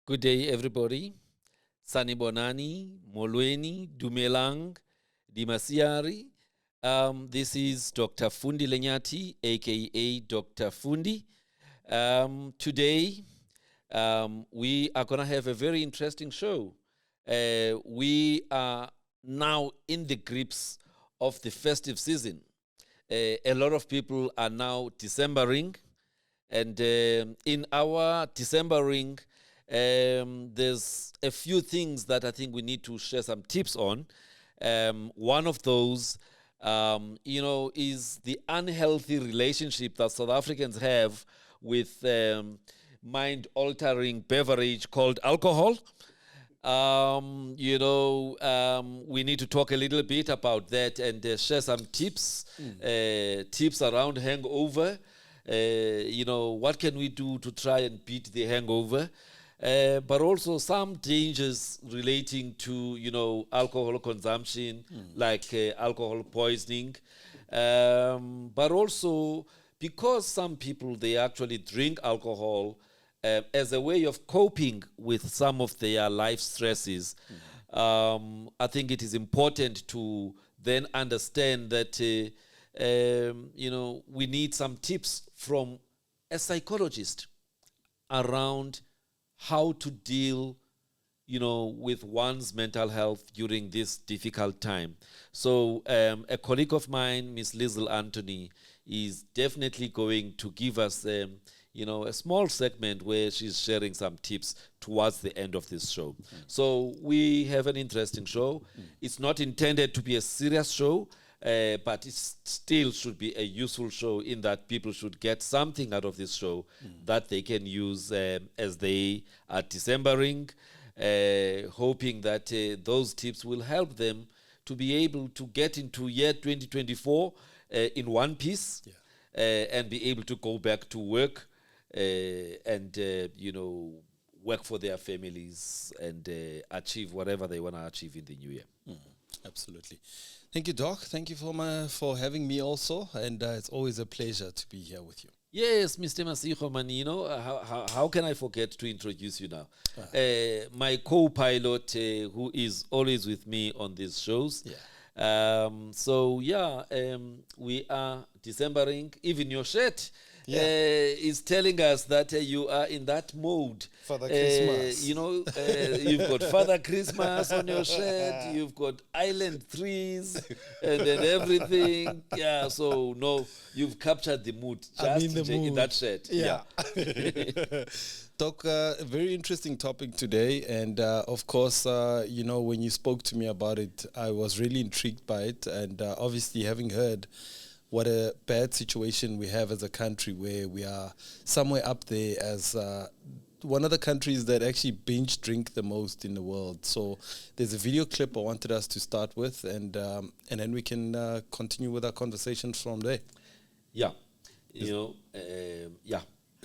Good day, everybody. Sanibonani, Molweni, Dumelang, Dimasiari. This is Dr. Fundi Lenyati, aka Dr. Fundi. Today, we are going to have a very interesting show. We are now in the grips of the festive season. A lot of people are now Decembering, and in our Decembering, there's a few things that I think we need to share some tips on. One of those, is the unhealthy relationship that South Africans have with mind-altering beverage called alcohol. We need to talk a little bit about that and share some tips, tips around hangover. What can we do to try and beat the hangover? But also some dangers relating to, alcohol consumption, like alcohol poisoning. But also because some people, they actually drink alcohol as a way of coping with some of their life stresses. I think it is important to then understand that, we need some tips from a psychologist around how to deal, with one's mental health during this difficult time. So a colleague of mine, Miss Liezl Anthony, is definitely going to give us a small segment where she's sharing some tips towards the end of this show. So we have an interesting show. It's not intended to be a serious show, but it still should be a useful show in that people should get something out of this show that they can use as they are Decembering, hoping that those tips will help them to be able to get into year 2024 in one piece, and be able to go back to work and work for their families and achieve whatever they want to achieve in the new year. Absolutely. Thank you, Doc. Thank you for having me also, and it's always a pleasure to be here with you. Yes, Mr. Masiho Manino, how can I forget to introduce you now? My co-pilot who is always with me on these shows. We are Decembering. Even your shirt is telling us that you are in that mode. Father Christmas. You've got Father Christmas on your shirt. You've got island trees and then everything. Yeah, so no, you've captured the mood just in that shirt. Yeah. Doc, a very interesting topic today. And of course, when you spoke to me about it, I was really intrigued by it. And obviously, having heard what a bad situation we have as a country, where we are somewhere up there as one of the countries that actually binge drink the most in the world. So there's a video clip I wanted us to start with, and then we can continue with our conversations from there. Yeah,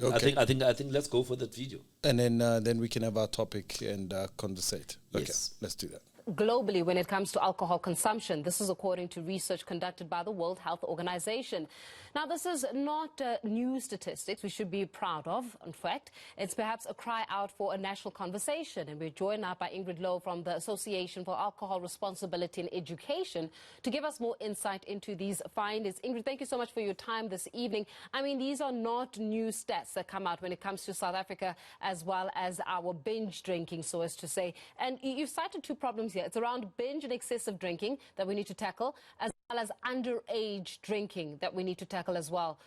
Okay. I think let's go for that video, and then we can have our topic and conversate. Okay, yes. Let's do that. Globally, when it comes to alcohol consumption, this is according to research conducted by the World Health Organization. Now, this is not new statistics we should be proud of. In fact, it's perhaps a cry out for a national conversation. And we're joined now by Ingrid Lowe from the Association for Alcohol Responsibility in Education to give us more insight into these findings. Ingrid, thank you so much for your time this evening. I mean, these are not new stats that come out when it comes to South Africa, as well as our binge drinking, so as to say. And you've cited two problems here. It's around binge and excessive drinking that we need to tackle, as well as underage drinking that we need to tackle as well.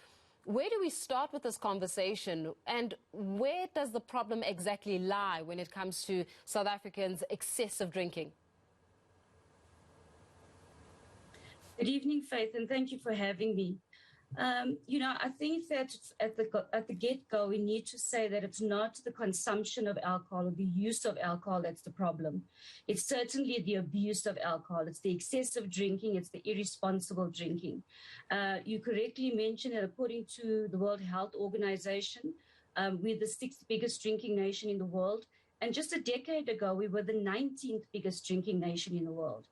Where do we start with this conversation, and where does the problem exactly lie when it comes to South Africans' excessive drinking? Good evening, Faith, and thank you for having me. I think that at the get-go, we need to say that it's not the consumption of alcohol or the use of alcohol that's the problem. It's certainly the abuse of alcohol. It's the excessive drinking. It's the irresponsible drinking. You correctly mentioned that according to the World Health Organization, we're the 6th biggest drinking nation in the world. And just a decade ago, we were the 19th biggest drinking nation in the world.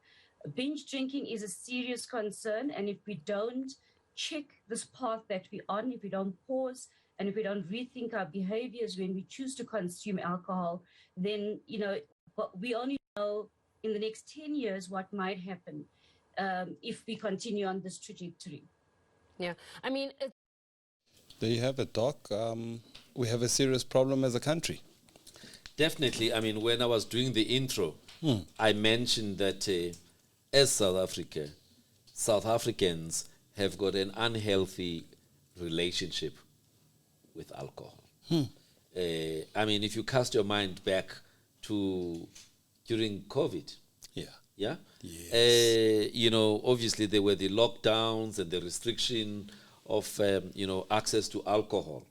Binge drinking is a serious concern, and if we don't check this path that we're on, if we don't pause and if we don't rethink our behaviors when we choose to consume alcohol, then, but we only know in the next 10 years what might happen if we continue on this trajectory. Yeah, I mean, There you have it, Doc. We have a serious problem as a country. Definitely. I mean, when I was doing the intro, I mentioned that as South Africans have got an unhealthy relationship with alcohol. I mean, if you cast your mind back to during COVID, Yes. obviously there were the lockdowns and the restriction of, access to alcohol.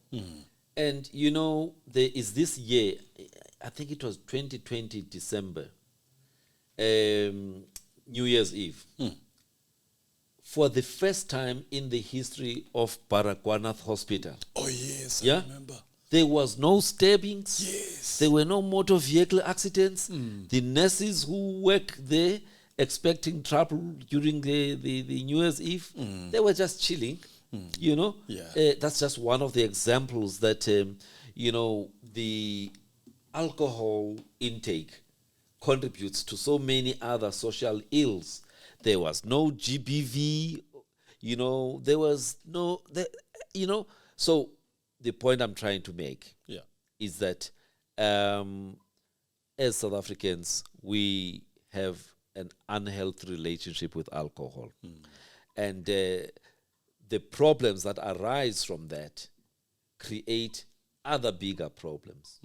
And, there is this year, I think it was 2020 December, New Year's Eve. For the first time in the history of Baragwanath Hospital. Oh, yes, Yeah? I remember. There was no stabbings. Yes. There were no motor vehicle accidents. The nurses who work there expecting trouble during the New Year's Eve, they were just chilling, Yeah. That's just one of the examples that, the alcohol intake contributes to so many other social ills. There was no GBV, there was no, so the point I'm trying to make is that as South Africans, we have an unhealthy relationship with alcohol. And the problems that arise from that create other bigger problems.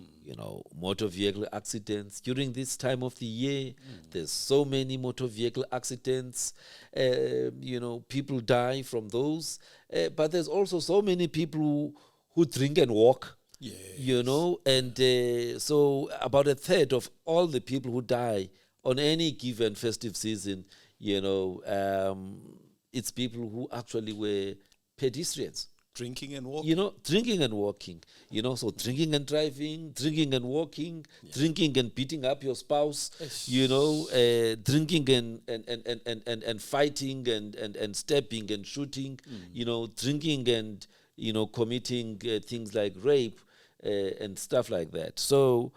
Motor vehicle accidents. During this time of the year, there's so many motor vehicle accidents. People die from those. But there's also so many people who drink and walk. Yes. And so about a third of all the people who die on any given festive season, it's people who actually were pedestrians. Drinking and walking. Drinking and walking. So drinking and driving, drinking and walking, drinking and beating up your spouse, drinking and fighting and stabbing and shooting, drinking and, committing things like rape and stuff like that. So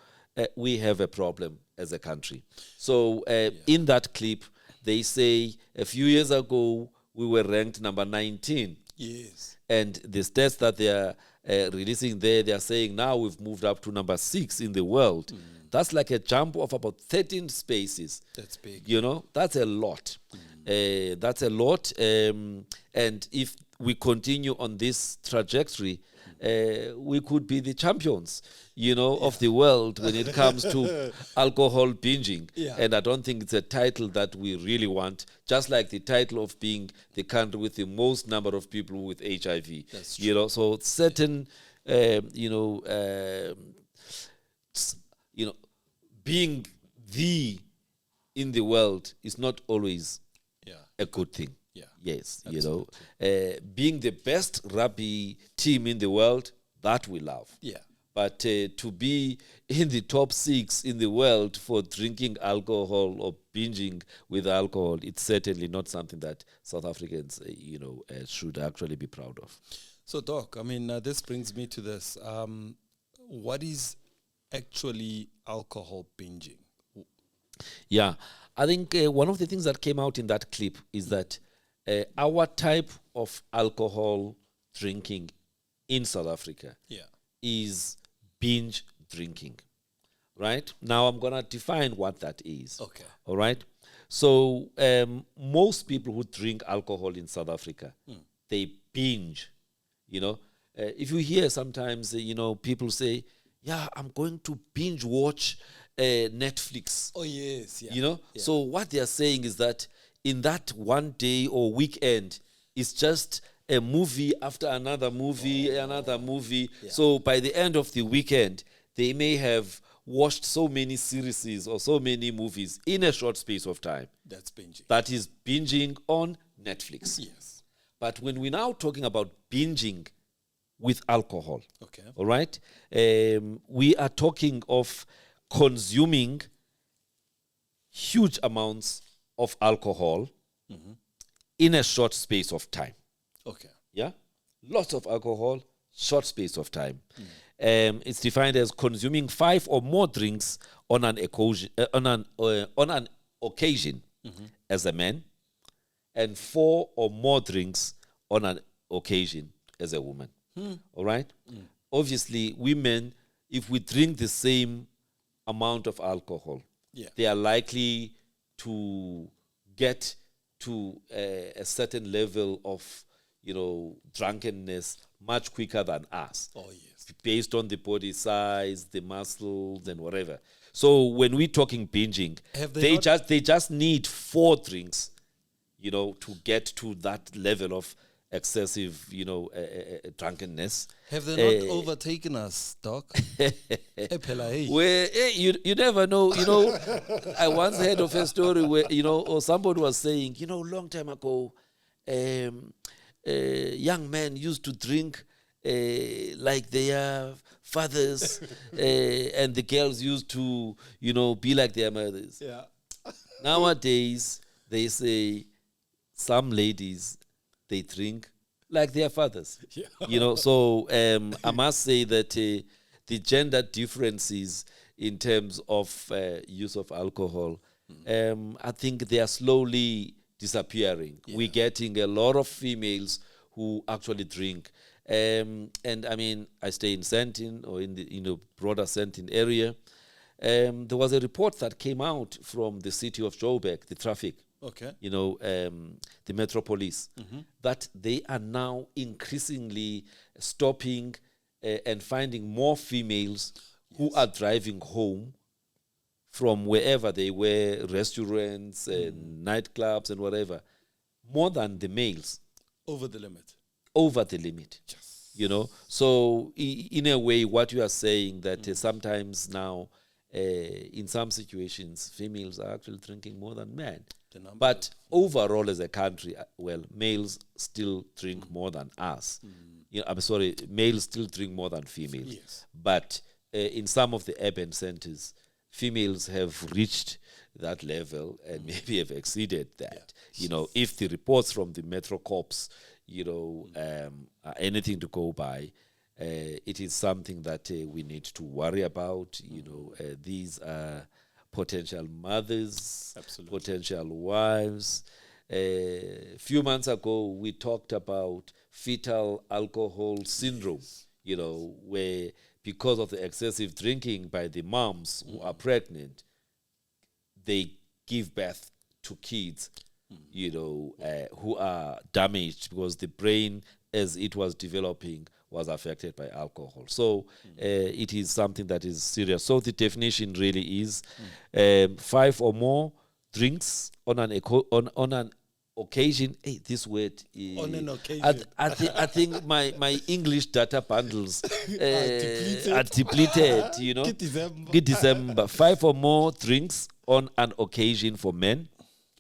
we have a problem as a country. So in that clip, they say a few years ago, we were ranked number 19. Yes. And the stats that they are releasing there, they are saying now we've moved up to number 6 in the world. That's like a jump of about 13 spaces. That's big. That's a lot. That's a lot. And if we continue on this trajectory, we could be the champions, of the world when it comes to alcohol binging. Yeah. And I don't think it's a title that we really want, just like the title of being the country with the most number of people with HIV. That's true. So certain, being the in the world is not always a good thing. Yeah. Yes, Absolutely. being the best rugby team in the world, that we love. Yeah. But to be in the top 6 in the world for drinking alcohol or binging with alcohol, it's certainly not something that South Africans, should actually be proud of. So, Doc, this brings me to this. What is actually alcohol binging? Yeah, I think one of the things that came out in that clip is that our type of alcohol drinking in South Africa is binge drinking, right? Now I'm going to define what that is. Okay. All right? So most people who drink alcohol in South Africa, they binge, if you hear sometimes, people say, I'm going to binge watch Netflix. Oh, yes. Yeah. So what they are saying is that in that one day or weekend, it's just a movie after another movie, another movie. Yeah. So by the end of the weekend, they may have watched so many series or so many movies in a short space of time. That's binging. That is binging on Netflix. Yes. But when we're now talking about binging with alcohol, Okay. all right, we are talking of consuming huge amounts of alcohol in a short space of time. Okay. Yeah? Lots of alcohol, short space of time. It's defined as consuming 5 or more drinks on an occasion as a man, and 4 or more drinks on an occasion as a woman. All right? Obviously, women, if we drink the same amount of alcohol, they are likely to get to a certain level of, drunkenness much quicker than us. Oh, yes. Based on the body size, the muscles, and whatever. So when we're talking binging, they just need 4 drinks, to get to that level of excessive, drunkenness. Have they not overtaken us, Doc? Where you never know. I once heard of a story where or somebody was saying, long time ago, young men used to drink like their fathers, and the girls used to, be like their mothers. Yeah. Nowadays, they say some ladies, they drink like their fathers. So I must say that the gender differences in terms of use of alcohol, I think they are slowly disappearing. We're getting a lot of females who actually drink. And I mean, I stay in Sentin, or in the broader Sentin area. There was a report that came out from the city of Joburg, the traffic. Okay. The Metropolis, that they are now increasingly stopping and finding more females who are driving home from wherever they were, restaurants and nightclubs and whatever, more than the males. Over the limit. Yes. So in a way, what you are saying that sometimes now, in some situations, females are actually drinking more than men. But overall, as a country, males still drink more than us. I'm sorry, males still drink more than females. Yes. But in some of the urban centers, females have reached that level and maybe have exceeded that. If the reports from the Metro Corps, are anything to go by, it is something that we need to worry about. These are potential mothers, potential wives. A few months ago, we talked about fetal alcohol syndrome, where because of the excessive drinking by the moms who are pregnant, they give birth to kids, who are damaged because the brain, as it was developing, was affected by alcohol. So it is something that is serious. So the definition really is 5 or more drinks on an occasion. Hey, this word on an occasion. I think my English data bundles are depleted. Good December. 5 or more drinks on an occasion for men,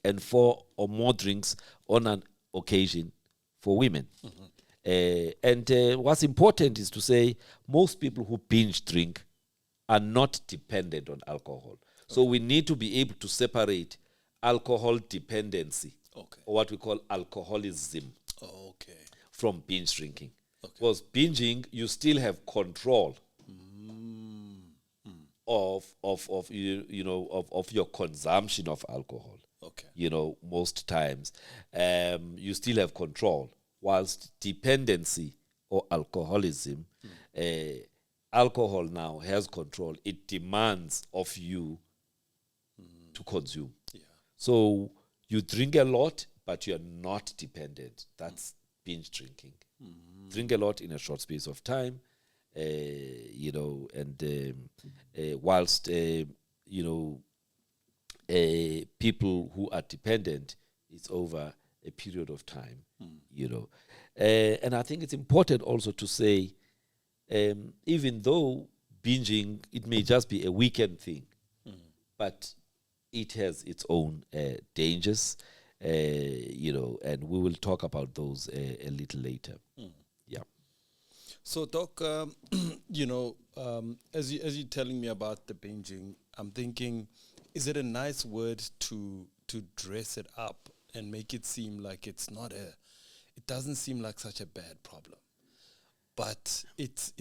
and 4 or more drinks on an occasion for women. And what's important is to say most people who binge drink are not dependent on alcohol. So we need to be able to separate alcohol dependency, or what we call alcoholism, from binge drinking. Because binging, you still have control of your consumption of alcohol. Most times, you still have control. Whilst dependency or alcoholism, alcohol now has control. It demands of you to consume. So you drink a lot, but you're not dependent. That's binge drinking. Drink a lot in a short space of time, whilst people who are dependent, it's over a period of time. And I think it's important also to say, even though binging, it may just be a weekend thing, but it has its own dangers, and we will talk about those a little later. Yeah. So, Doc, as you're telling me about the binging, I'm thinking, is it a nice word to dress it up and make it seem like it doesn't seem like such a bad problem? but it's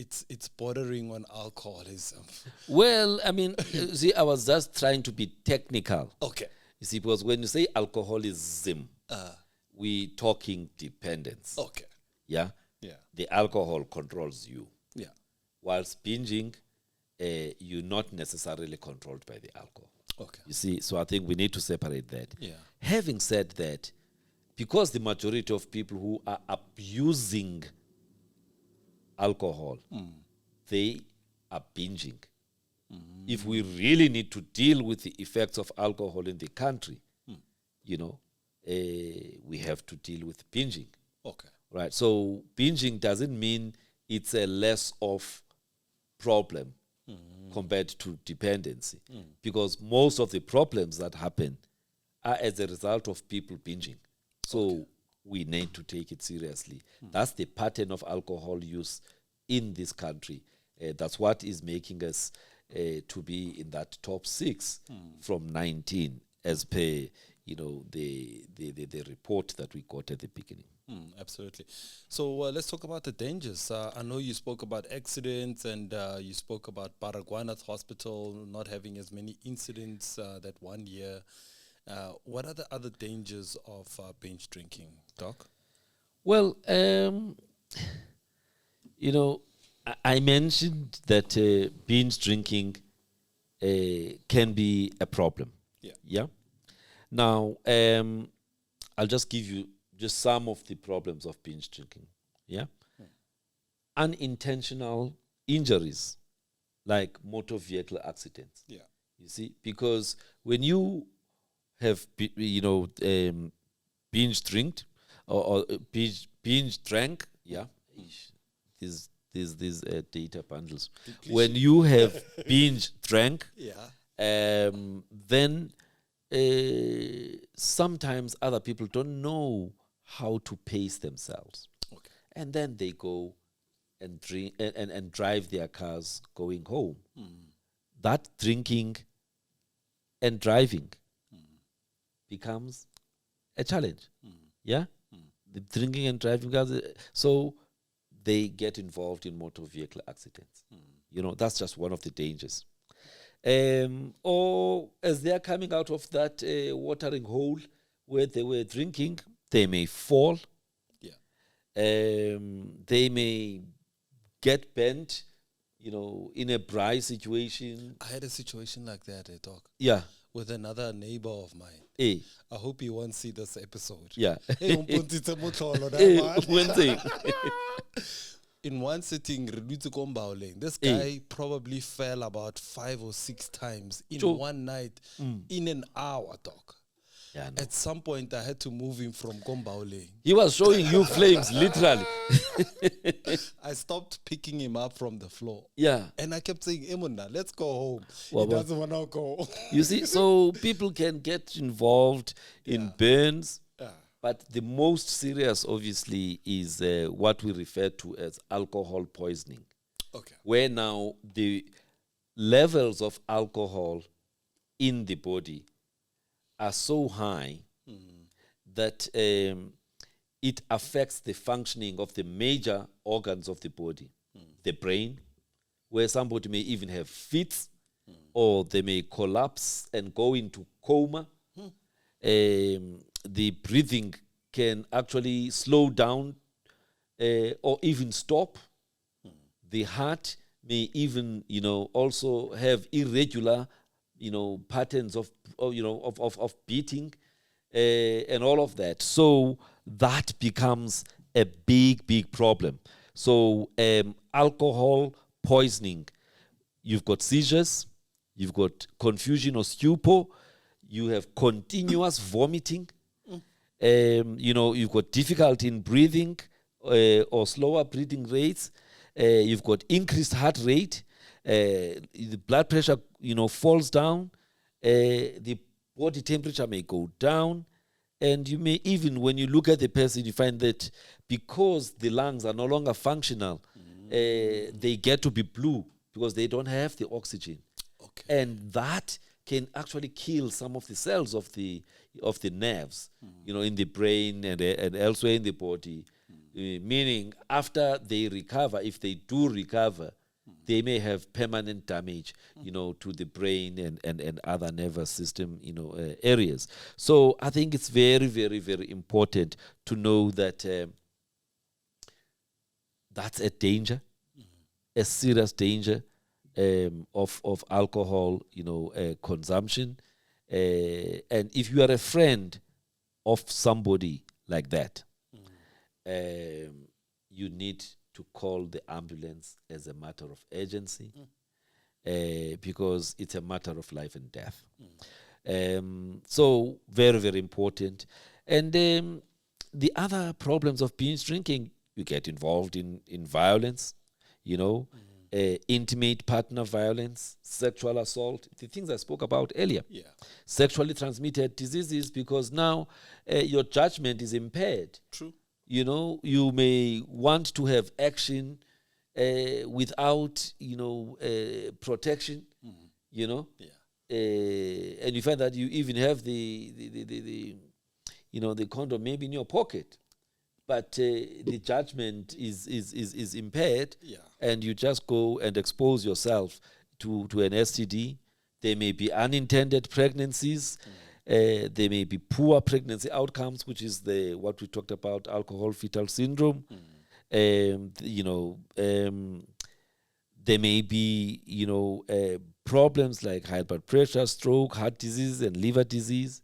bordering on alcoholism. Well, I mean, see, I was just trying to be technical. Okay. You see, because when you say alcoholism, we talking dependence. Okay. Yeah? Yeah. The alcohol controls you. Yeah. Whilst binging, you're not necessarily controlled by the alcohol. Okay. You see, so I think we need to separate that. Yeah. Having said that, because the majority of people who are abusing alcohol, they are binging. If we really need to deal with the effects of alcohol in the country, we have to deal with binging. Okay. Right. So binging doesn't mean it's a less of problem compared to dependency, because most of the problems that happen are as a result of people binging. So we need to take it seriously. That's the pattern of alcohol use in this country. That's what is making us to be in that top 6 from 19, as per the report that we got at the beginning. Absolutely. So let's talk about the dangers. I know you spoke about accidents, and you spoke about Baragwanath Hospital not having as many incidents that one year. What are the other dangers of binge drinking, Doc? Well, I mentioned that binge drinking can be a problem. Yeah. Now, I'll just give you just some of the problems of binge drinking. Yeah. Unintentional injuries, like motor vehicle accidents. Yeah. You see, because when you have binge drinked or binge drank, yeah, these data bundles. When you have binge drank, then sometimes other people don't know how to pace themselves, and then they go and drink and drive their cars going home. That drinking and driving becomes a challenge. Yeah, the drinking and driving cars. So they get involved in motor vehicle accidents. That's just one of the dangers. Or as they are coming out of that watering hole where they were drinking, they may fall. Yeah. They may get bent, in a dry situation. I had a situation like that, Doc. Yeah. With another neighbor of mine. Hey. I hope he won't see this episode. Yeah. Hey, in one sitting, this guy probably fell about 5 or 6 times in one night, in an hour, Doc. Yeah, no. At some point, I had to move him from Gombaule. He was showing you flames, literally. I stopped picking him up from the floor. Yeah. And I kept saying, Emuna, let's go home. Well, he doesn't want to go. You see, so people can get involved in burns. Yeah. But the most serious, obviously, is what we refer to as alcohol poisoning. Okay. Where now the levels of alcohol in the body are so high that it affects the functioning of the major organs of the body. The brain, where somebody may even have fits, or they may collapse and go into coma. The breathing can actually slow down or even stop. The heart may even, also have irregular, patterns of beating and all of that. So that becomes a big problem. So alcohol poisoning, you've got seizures, you've got confusion or stupor, you have continuous vomiting, you've got difficulty in breathing or slower breathing rates, you've got increased heart rate, the blood pressure, falls down, the body temperature may go down, and you may even, when you look at the person, you find that because the lungs are no longer functional, they get to be blue because they don't have the oxygen. Okay. And that can actually kill some of the cells of the nerves, in the brain and elsewhere in the body. meaning after they recover, if they do recover, they may have permanent damage, to the brain and other nervous system, areas. So I think it's very, very, very important to know that that's a danger, a serious danger of alcohol, consumption. And if you are a friend of somebody like that, you need to call the ambulance as a matter of urgency, because it's a matter of life and death. So very, very important. And the other problems of binge drinking, you get involved in violence, intimate partner violence, sexual assault, the things I spoke about earlier. Yeah. Sexually transmitted diseases, because now your judgment is impaired. True. You may want to have action without, protection, Yeah. and you find that you even have the condom maybe in your pocket, but the judgment is impaired, and you just go and expose yourself to an STD. There may be unintended pregnancies. There may be poor pregnancy outcomes, which is what we talked about, alcohol fetal syndrome. There may be, problems like high blood pressure, stroke, heart disease, and liver disease.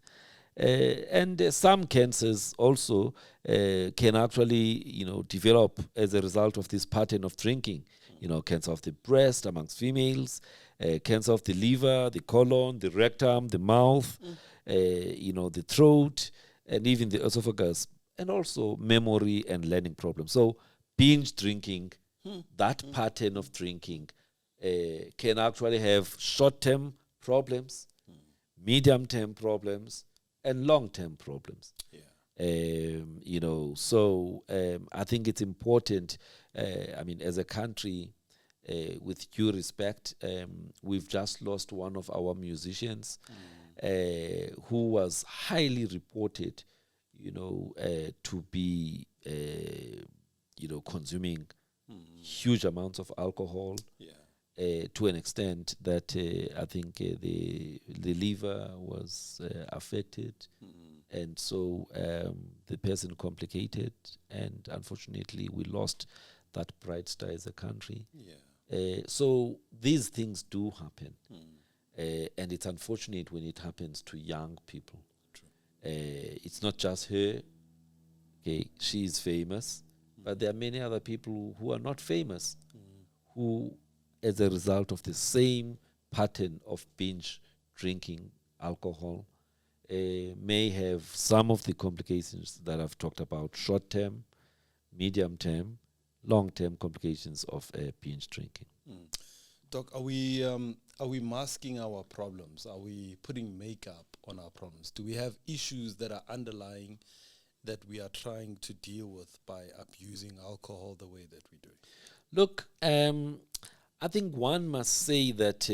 And some cancers also can actually, develop as a result of this pattern of drinking. Cancer of the breast amongst females, cancer of the liver, the colon, the rectum, the mouth, the throat, and even the esophagus, and also memory and learning problems. So binge drinking, that pattern of drinking, can actually have short-term problems, medium-term problems, and long-term problems. So I think it's important, as a country, with due respect, we've just lost one of our musicians who was highly reported, to be, consuming huge amounts of alcohol, to an extent that I think the liver was affected, and so the person complicated, and unfortunately we lost that bright star as a country. So these things do happen, and it's unfortunate when it happens to young people. It's not just her. Okay, she is famous, but there are many other people who are not famous, who, as a result of the same pattern of binge drinking alcohol, may have some of the complications that I've talked about: short-term, medium-term, long-term complications of binge drinking. Doc, are we masking our problems? Are we putting makeup on our problems? Do we have issues that are underlying that we are trying to deal with by abusing alcohol the way that we do? Look, I think one must say that,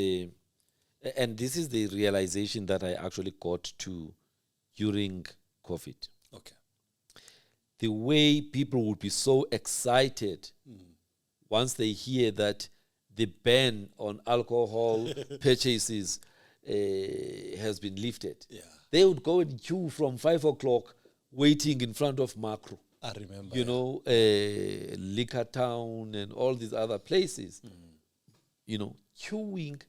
and this is the realization that I actually got to during COVID. Okay. The way people would be so excited once they hear that the ban on alcohol purchases has been lifted. They would go and queue from 5 o'clock waiting in front of Macro. I remember. Liquor Town and all these other places, queuing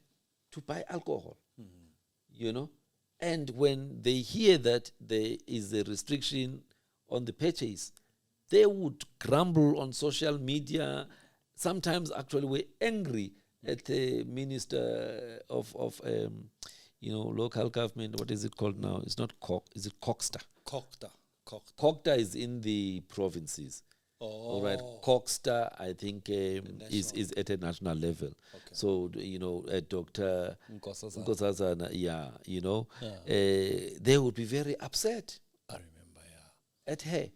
to buy alcohol, And when they hear that there is a restriction on the purchase, they would grumble on social media. Sometimes actually were angry at the minister of local government. What is it called now? It's not is it Coxter? Coxter is in the provinces. All right, Coxter, I think, is at a national level. Okay. So, Dr. Nkosazana, they would be very upset. I remember, at her.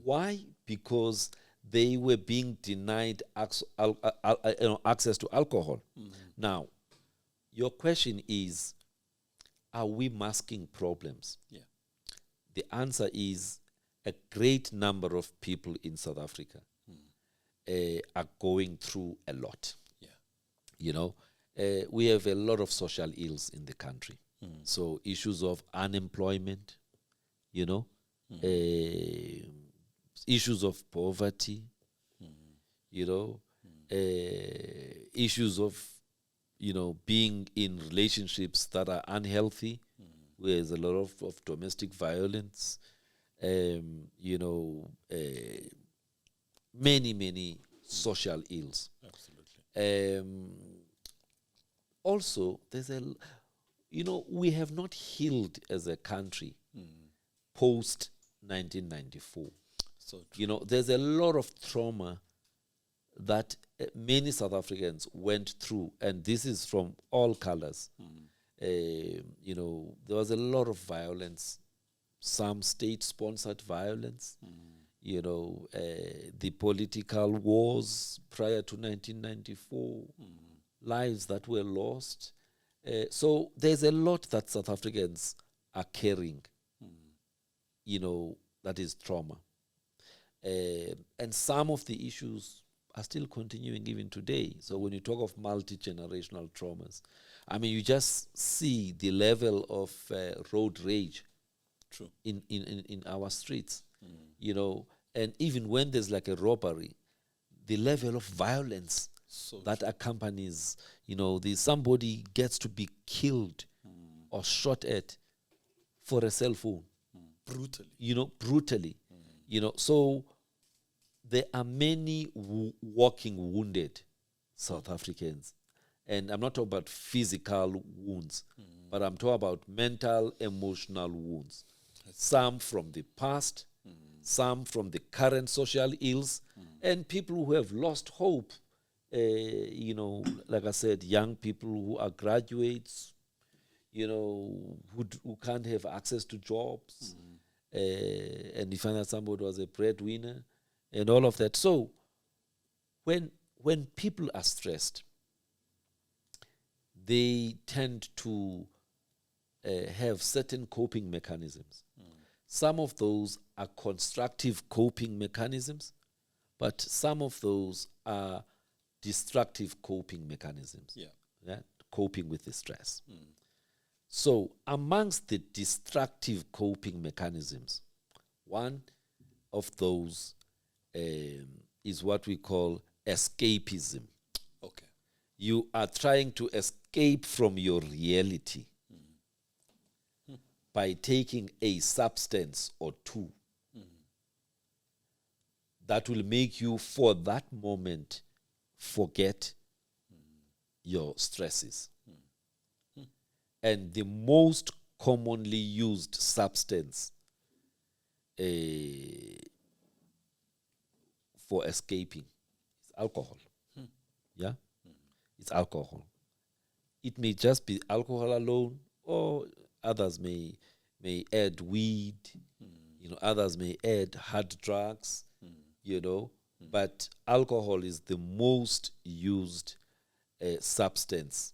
Why? Because they were being denied access to alcohol. Now, your question is, are we masking problems? The answer is, a great number of people in South Africa are going through a lot. Yeah. You know, we have a lot of social ills in the country. So issues of unemployment, you know, issues of poverty, you know, issues of, you know, being in relationships that are unhealthy, where there's a lot of domestic violence, you know, many social ills. Absolutely. Also, there's a, you know, we have not healed as a country post 1994. So true. You know, there's a lot of trauma that many South Africans went through, and this is from all colors. You know, there was a lot of violence, some state-sponsored violence. You know, the political wars prior to 1994, lives that were lost. So there's a lot that South Africans are carrying, you know, that is trauma. And some of the issues are still continuing even today. So when you talk of multi-generational traumas, I mean, you just see the level of road rage True. in our streets, you know, and even when there's like a robbery, the level of violence that accompanies, you know, somebody gets to be killed or shot at for a cell phone. Brutally. You know, brutally. You know, so there are many walking wounded South Africans. And I'm not talking about physical wounds, but I'm talking about mental, emotional wounds. Some from the past, some from the current social ills, and people who have lost hope. You know, like I said, young people who are graduates, you know, who can't have access to jobs. And you find that somebody was a breadwinner and all of that. So when people are stressed, they tend to have certain coping mechanisms. Some of those are constructive coping mechanisms, but some of those are destructive coping mechanisms. Yeah? Coping with the stress. So amongst the destructive coping mechanisms, one of those is what we call escapism. Okay. You are trying to escape from your reality by taking a substance or two that will make you, for that moment, forget your stresses. And the most commonly used substance for escaping is alcohol. Yeah? It's alcohol. It may just be alcohol alone, or others may add weed, you know, others may add hard drugs, you know, but alcohol is the most used substance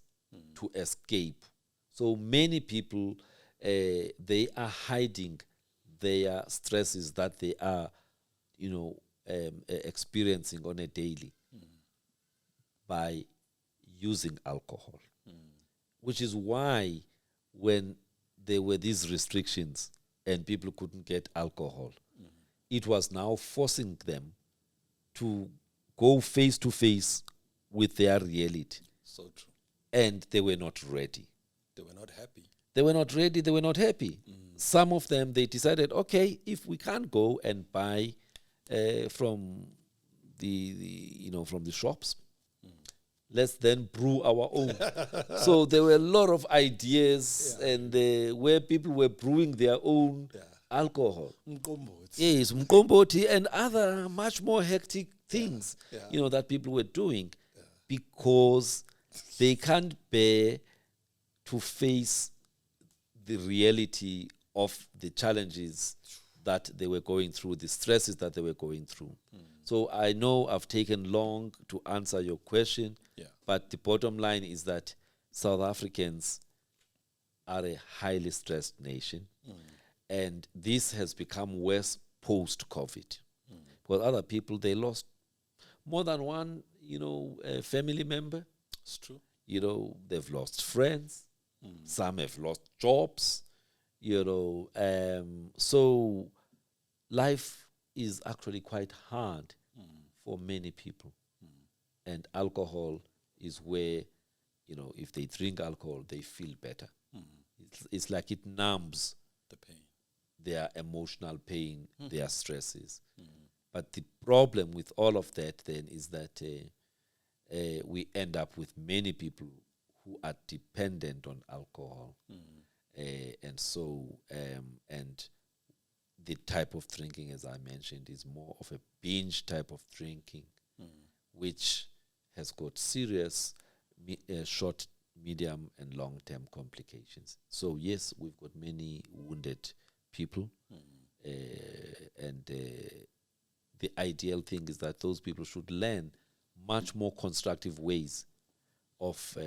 to escape. So many people, they are hiding their stresses that they are, you know, experiencing on a daily by using alcohol. Which is why when there were these restrictions and people couldn't get alcohol, it was now forcing them to go face to face with their reality. So true. And they were not ready. They were not happy. They were not ready. They were not happy. Some of them, they decided, okay, if we can't go and buy from from the shops, let's then brew our own. So there were a lot of ideas, and where people were brewing their own alcohol. Yes, mkomboti and other much more hectic things, you know, that people were doing because they can't bear to face the reality of the challenges that they were going through, the stresses that they were going through. So I know I've taken long to answer your question, but the bottom line is that South Africans are a highly stressed nation, and this has become worse post-COVID. Because other people, they lost more than one, family member. It's true. They've lost friends. Some have lost jobs. So life is actually quite hard for many people. And alcohol is where, if they drink alcohol, they feel better. It's like it numbs The pain. their emotional pain, their stresses. But the problem with all of that then is that we end up with many people who are dependent on alcohol. And so, and the type of drinking, as I mentioned, is more of a binge type of drinking, which has got serious short, medium, and long-term complications. So yes, we've got many wounded people, and the ideal thing is that those people should learn much more constructive ways of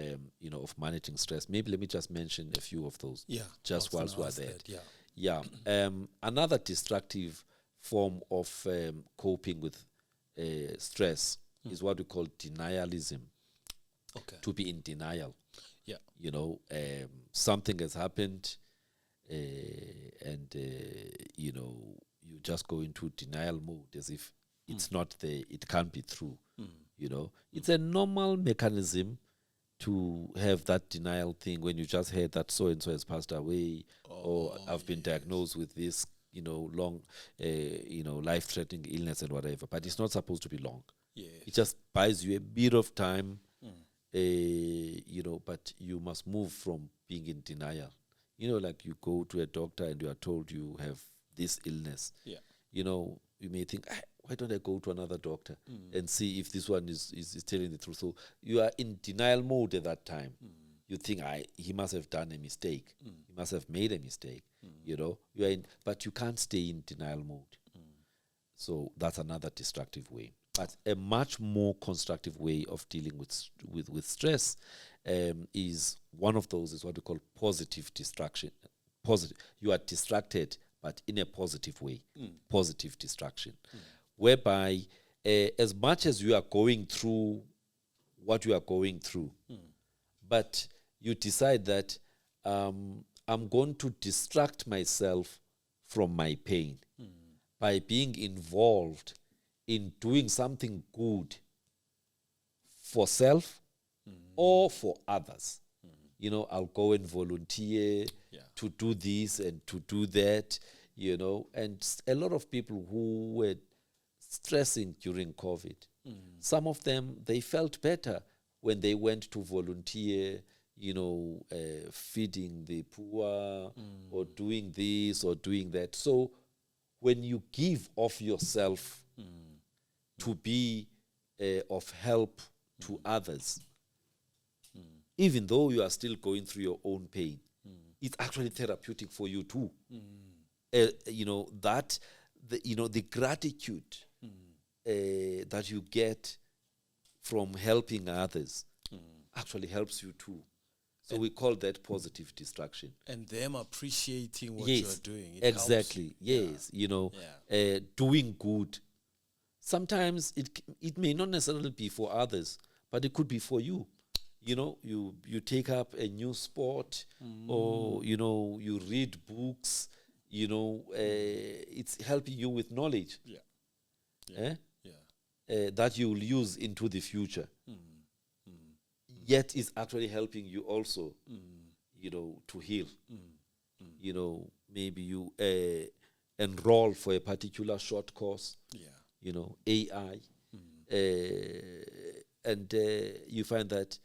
of managing stress. Maybe let me just mention a few of those. Yeah. Just whilst we're there. Yeah. Yeah. Another destructive form of coping with stress is what we call denialism. Okay. To be in denial. Yeah. Something has happened, and you just go into denial mode as if it's not there, it can't be true. It's a normal mechanism to have that denial thing when you just heard that so and so has passed away, or I've been diagnosed with this, long, life-threatening illness and whatever. But it's not supposed to be long. Yes. It just buys you a bit of time, but you must move from being in denial. Like you go to a doctor and you are told you have this illness. Yeah. You may think, why don't I go to another doctor and see if this one is telling the truth? So you are in denial mode at that time. You think, he must have done a mistake. He must have made a mistake. You are in, but you can't stay in denial mode. So that's another destructive way. But a much more constructive way of dealing with stress is one of those is what we call positive distraction. Positive. You are distracted, but in a positive way. Positive distraction. Whereby as much as you are going through what you are going through, but you decide that I'm going to distract myself from my pain by being involved in doing something good for self or for others. I'll go and volunteer to do this and to do that, and a lot of people who were stressing during COVID, some of them, they felt better when they went to volunteer, feeding the poor or doing this or doing that. So when you give of yourself to be of help to others, even though you are still going through your own pain, it's actually therapeutic for you too. That the gratitude that you get from helping others actually helps you too. So we call that positive distraction. And them appreciating what you are doing. It exactly. Helps. Yes. Doing good. Sometimes it may not necessarily be for others, but it could be for you. You take up a new sport, or you read books. It's helping you with knowledge. That you will use into the future. Yet it's actually helping you also, to heal. Maybe you enroll for a particular short course. AI, and you find that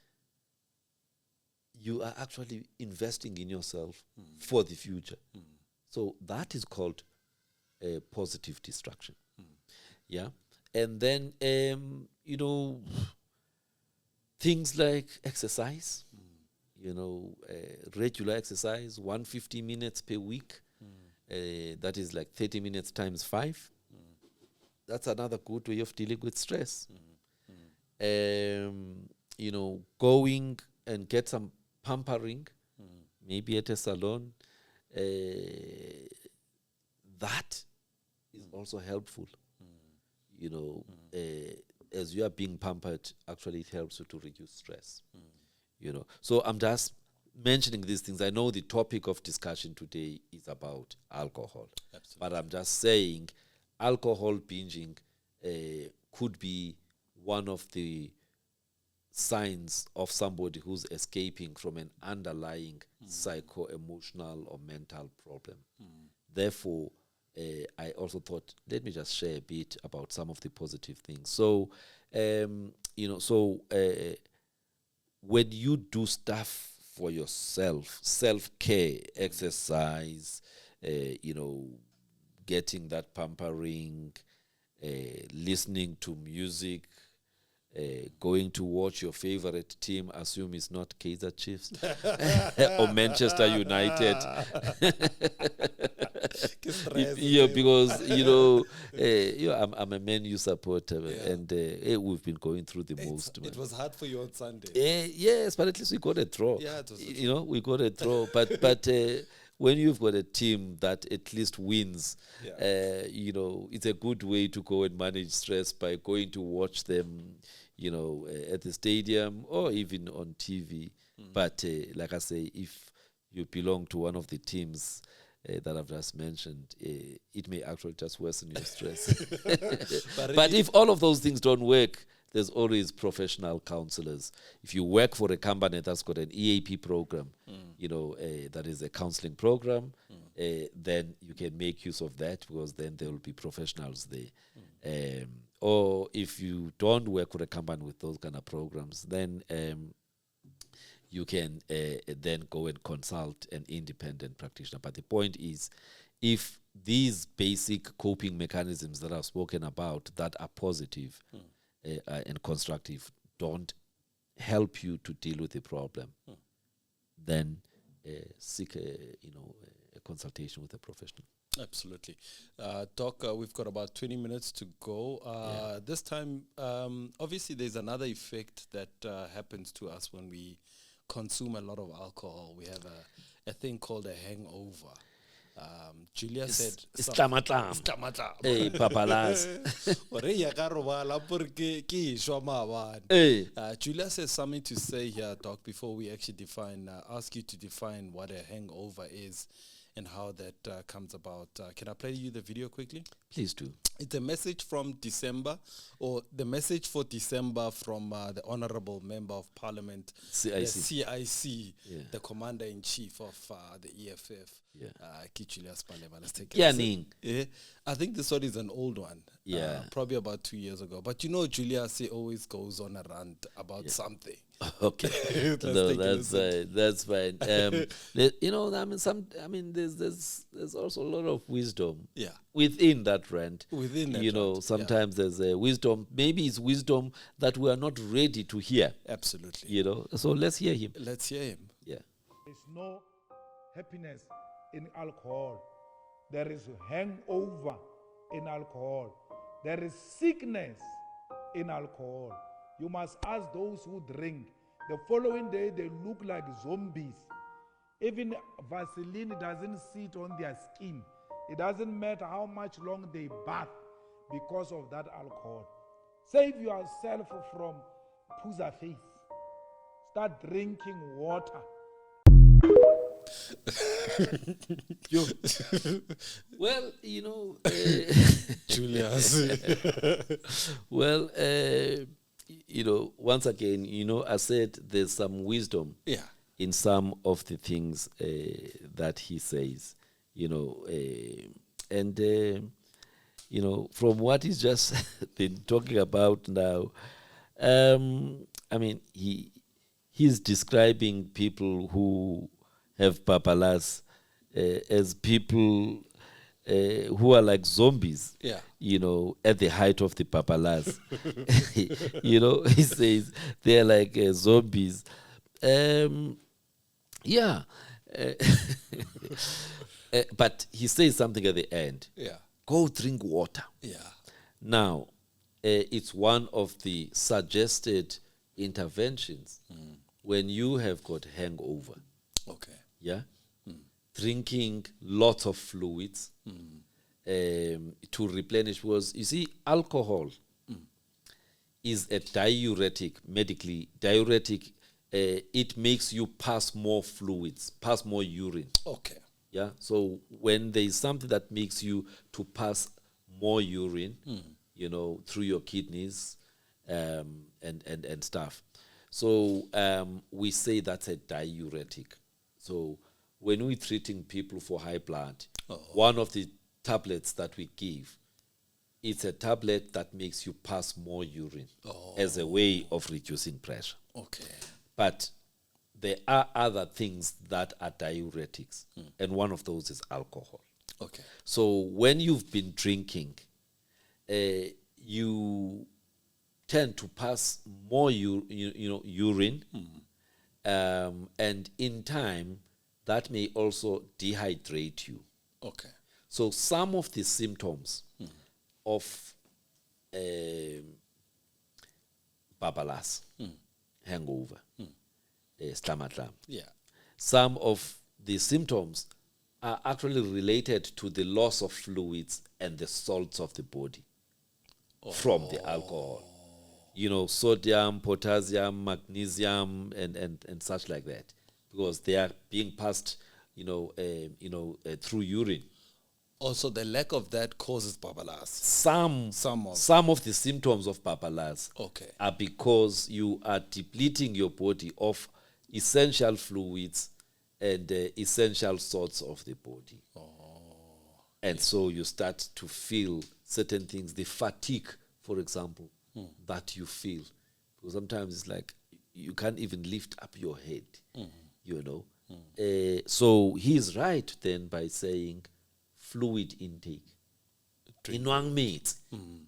you are actually investing in yourself for the future. So that is called positive distraction. Yeah. And then, things like exercise, regular exercise, 150 minutes per week. That is like 30 minutes times 5. That's another good way of dealing with stress. Going and get some pampering, maybe at a salon. That is also helpful. You know, as you are being pampered, actually it helps you to reduce stress. You know, so I'm just mentioning these things. I know the topic of discussion today is about alcohol. Absolutely. But I'm just saying alcohol binging could be one of the signs of somebody who's escaping from an underlying psycho-emotional or mental problem. Therefore, I also thought, let me just share a bit about some of the positive things. So, when you do stuff for yourself, self-care, exercise, getting that pampering, listening to music, going to watch your favorite team, assume it's not Kaizer Chiefs or Manchester United. Because I'm a Man U supporter, and we've been going through the most. It was hard for you on Sunday. Yes, but at least we got a draw. Yeah, it was a draw. We got a draw. But when you've got a team that at least wins, it's a good way to go and manage stress by going to watch them, at the stadium or even on TV. But like I say, if you belong to one of the teams that I've just mentioned, it may actually just worsen your stress. But if all of those things don't work, there's always professional counselors. If you work for a company that's got an EAP program, that is a counseling program, then you can make use of that, because then there will be professionals there. Or if you don't work for a company with those kind of programs, then you can then go and consult an independent practitioner. But the point is, if these basic coping mechanisms that I've spoken about that are positive and constructive don't help you to deal with the problem, then seek a consultation with a professional. Absolutely. Doc, we've got about 20 minutes to go. This time, obviously, there's another effect that happens to us when we consume a lot of alcohol. We have a thing called a hangover. Julia said... Hey, papalas. Julia says something to say here, Doc, before we actually ask you to define what a hangover is and how that comes about. Can I play you the video quickly? Please do. It's a message from December, or the message for December from the Honorable Member of Parliament, CIC. the CIC, the Commander-in-Chief of the EFF. Let's take a listen. I think this one is an old one. Probably about 2 years ago. But Julia always goes on a rant about something. Okay. No, that's fine. There's also a lot of wisdom within that rant. Sometimes there's a wisdom. Maybe it's wisdom that we are not ready to hear. Absolutely. So let's hear him. Let's hear him. Yeah. There's no happiness in alcohol. There is hangover in alcohol. There is sickness in alcohol. You must ask those who drink. The following day, they look like zombies. Even Vaseline doesn't sit on their skin. It doesn't matter how much long they bath because of that alcohol. Save yourself from puza face. Start drinking water. Well, Julius. Well, once again, I said there's some wisdom in some of the things that he says, from what he's just been talking about now, he's describing people who have papalas as people who are like zombies, at the height of the papalas. He says they're like zombies. But he says something at the end. Go drink water. Now, it's one of the suggested interventions when you have got hangover. Drinking lots of fluids to to replenish, was, you see, alcohol is a diuretic, medically diuretic. It makes you pass more fluids, pass more urine. Okay. Yeah. So when there is something that makes you to pass more urine, through your kidneys, and stuff. So we say that's a diuretic. So when we're treating people for high blood, one of the tablets that we give, it's a tablet that makes you pass more urine as a way of reducing pressure. Okay. But there are other things that are diuretics, and one of those is alcohol. Okay. So when you've been drinking, you tend to pass more urine, and in time, that may also dehydrate you. Okay. So some of the symptoms of babalas, hangover, stomach, Yeah. some of the symptoms are actually related to the loss of fluids and the salts of the body from the alcohol. Sodium, potassium, magnesium, and such like that, because they are being passed, through urine. Also, the lack of that causes babalas. Some of the symptoms of babalas Okay. are because you are depleting your body of essential fluids and essential salts of the body. And so you start to feel certain things, the fatigue, for example, that you feel. Because sometimes it's like you can't even lift up your head, So he's right then by saying fluid intake. Inwang meat.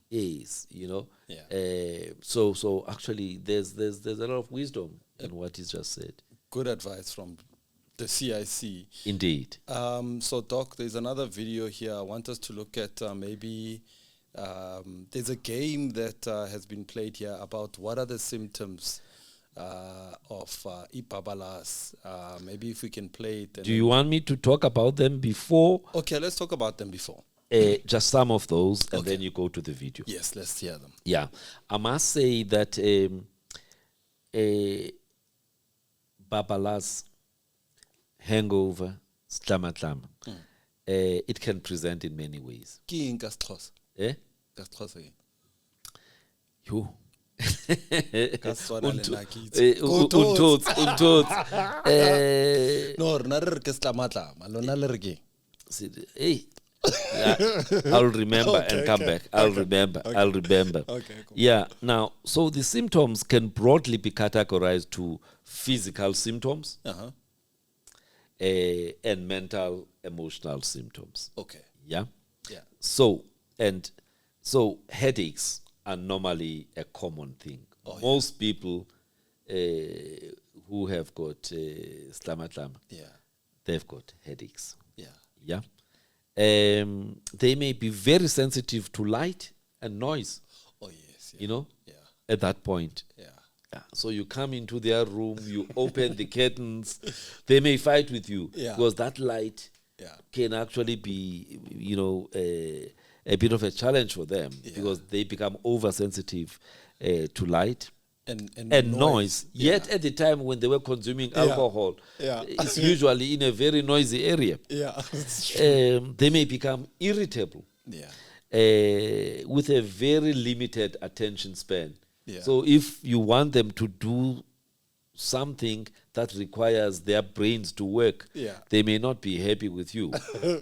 Yes, Yeah. So actually there's a lot of wisdom in what he's just said. Good advice from the CIC. Indeed. So, Doc, there's another video here. I want us to look at maybe there's a game that has been played here about what are the symptoms of ibabalas. Maybe if we can play it. Do you want me to talk about them before? Okay, let's talk about them before. Just some of those, and then you go to the video. Yes, let's hear them. Yeah. I must say that babalas, hangover, stomach, it can present in many ways. Eh? You. Untots. No, Hey. I'll remember and come back. I'll remember. Okay, cool. Yeah. Now, so the symptoms can broadly be categorized to physical symptoms and mental, emotional symptoms. Okay. Yeah. Yeah. So headaches are normally a common thing. Most people who have got stomach, they've got headaches. Yeah. Yeah. They may be very sensitive to light and noise. Oh, yes. Yeah. Yeah. At that point. Yeah. Yeah. So you come into their room, you open the curtains, they may fight with you because that light can actually be, a bit of a challenge for them because they become oversensitive to light and noise. Yet at the time when they were consuming alcohol, it's usually in a very noisy area. Yeah. They may become irritable with a very limited attention span. Yeah. So if you want them to do something that requires their brains to work, they may not be happy with you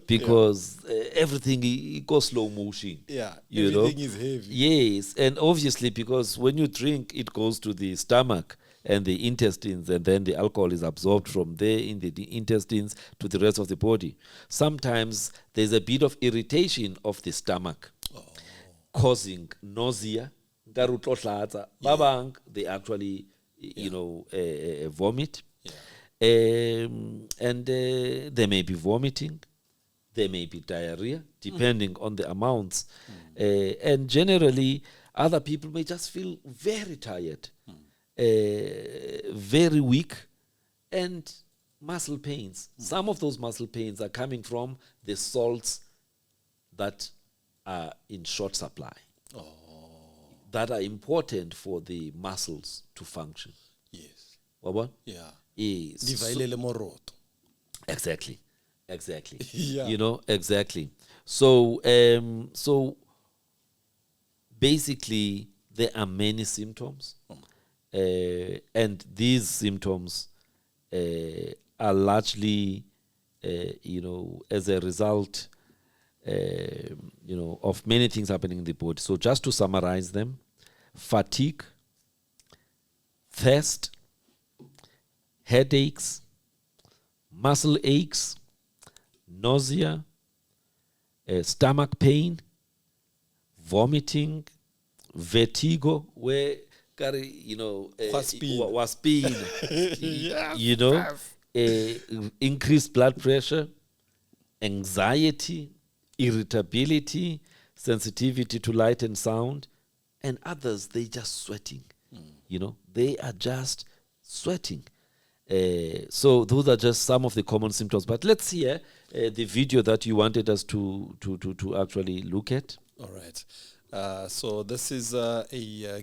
because everything goes slow motion. Yeah, everything is heavy. Yes, and obviously because when you drink, it goes to the stomach and the intestines, and then the alcohol is absorbed from there in the intestines to the rest of the body. Sometimes there's a bit of irritation of the stomach, causing nausea. Babang, they actually, vomit. And they may be vomiting. There may be diarrhea, depending on the amounts. And generally, other people may just feel very tired, very weak, and muscle pains. Some of those muscle pains are coming from the salts that are in short supply. That are important for the muscles to function. Yes. Wabona? Yeah. Yes. Divailele moroto. Exactly. Yeah. You know, exactly. So, basically, there are many symptoms, and these symptoms are largely, as a result, of many things happening in the body. So, just to summarize them: fatigue, thirst, headaches, muscle aches, nausea, stomach pain, vomiting, vertigo, where Waspina. waspina, increased blood pressure, anxiety, irritability, sensitivity to light and sound, and others, they just sweating. They are just sweating. So those are just some of the common symptoms. But let's hear the video that you wanted us to actually look at. All right. So this is a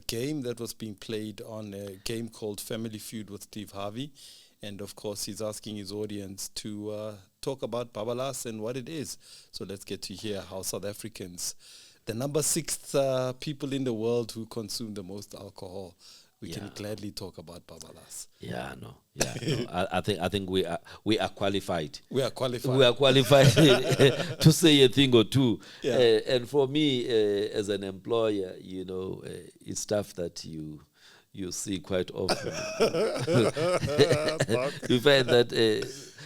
game that was being played on a game called Family Feud with Steve Harvey. And of course, he's asking his audience to talk about babalas and what it is. So let's get to hear how South Africans, the number 6th people in the world who consume the most alcohol, we can gladly talk about babalas. I think we are qualified. We are qualified. We are qualified to say a thing or two. Yeah. And for me, as an employer, it's stuff that you see quite often. You find that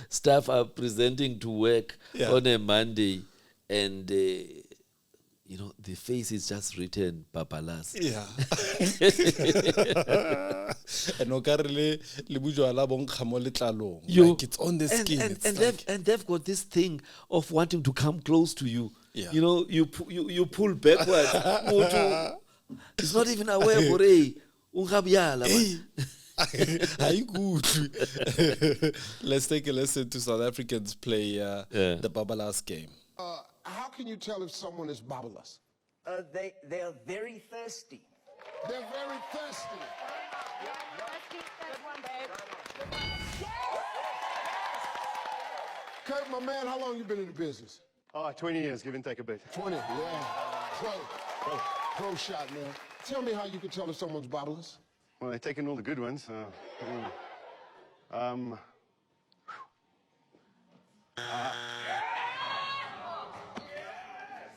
staff are presenting to work on a Monday, and the face is just written babalas. Yeah. And like it's on the skin. And they've got this thing of wanting to come close to you. Yeah. You pull backwards. It's not even aware for hey. Let's take a listen to South Africans play the babalas game. How can you tell if someone is babalas? They are very thirsty. They're very thirsty. Kurt, my man, how long you been in the business? 20 years, give and take a bit. 20, yeah. Pro shot, man. Tell me how you can tell if someone's babalas. Well, they're taking all the good ones.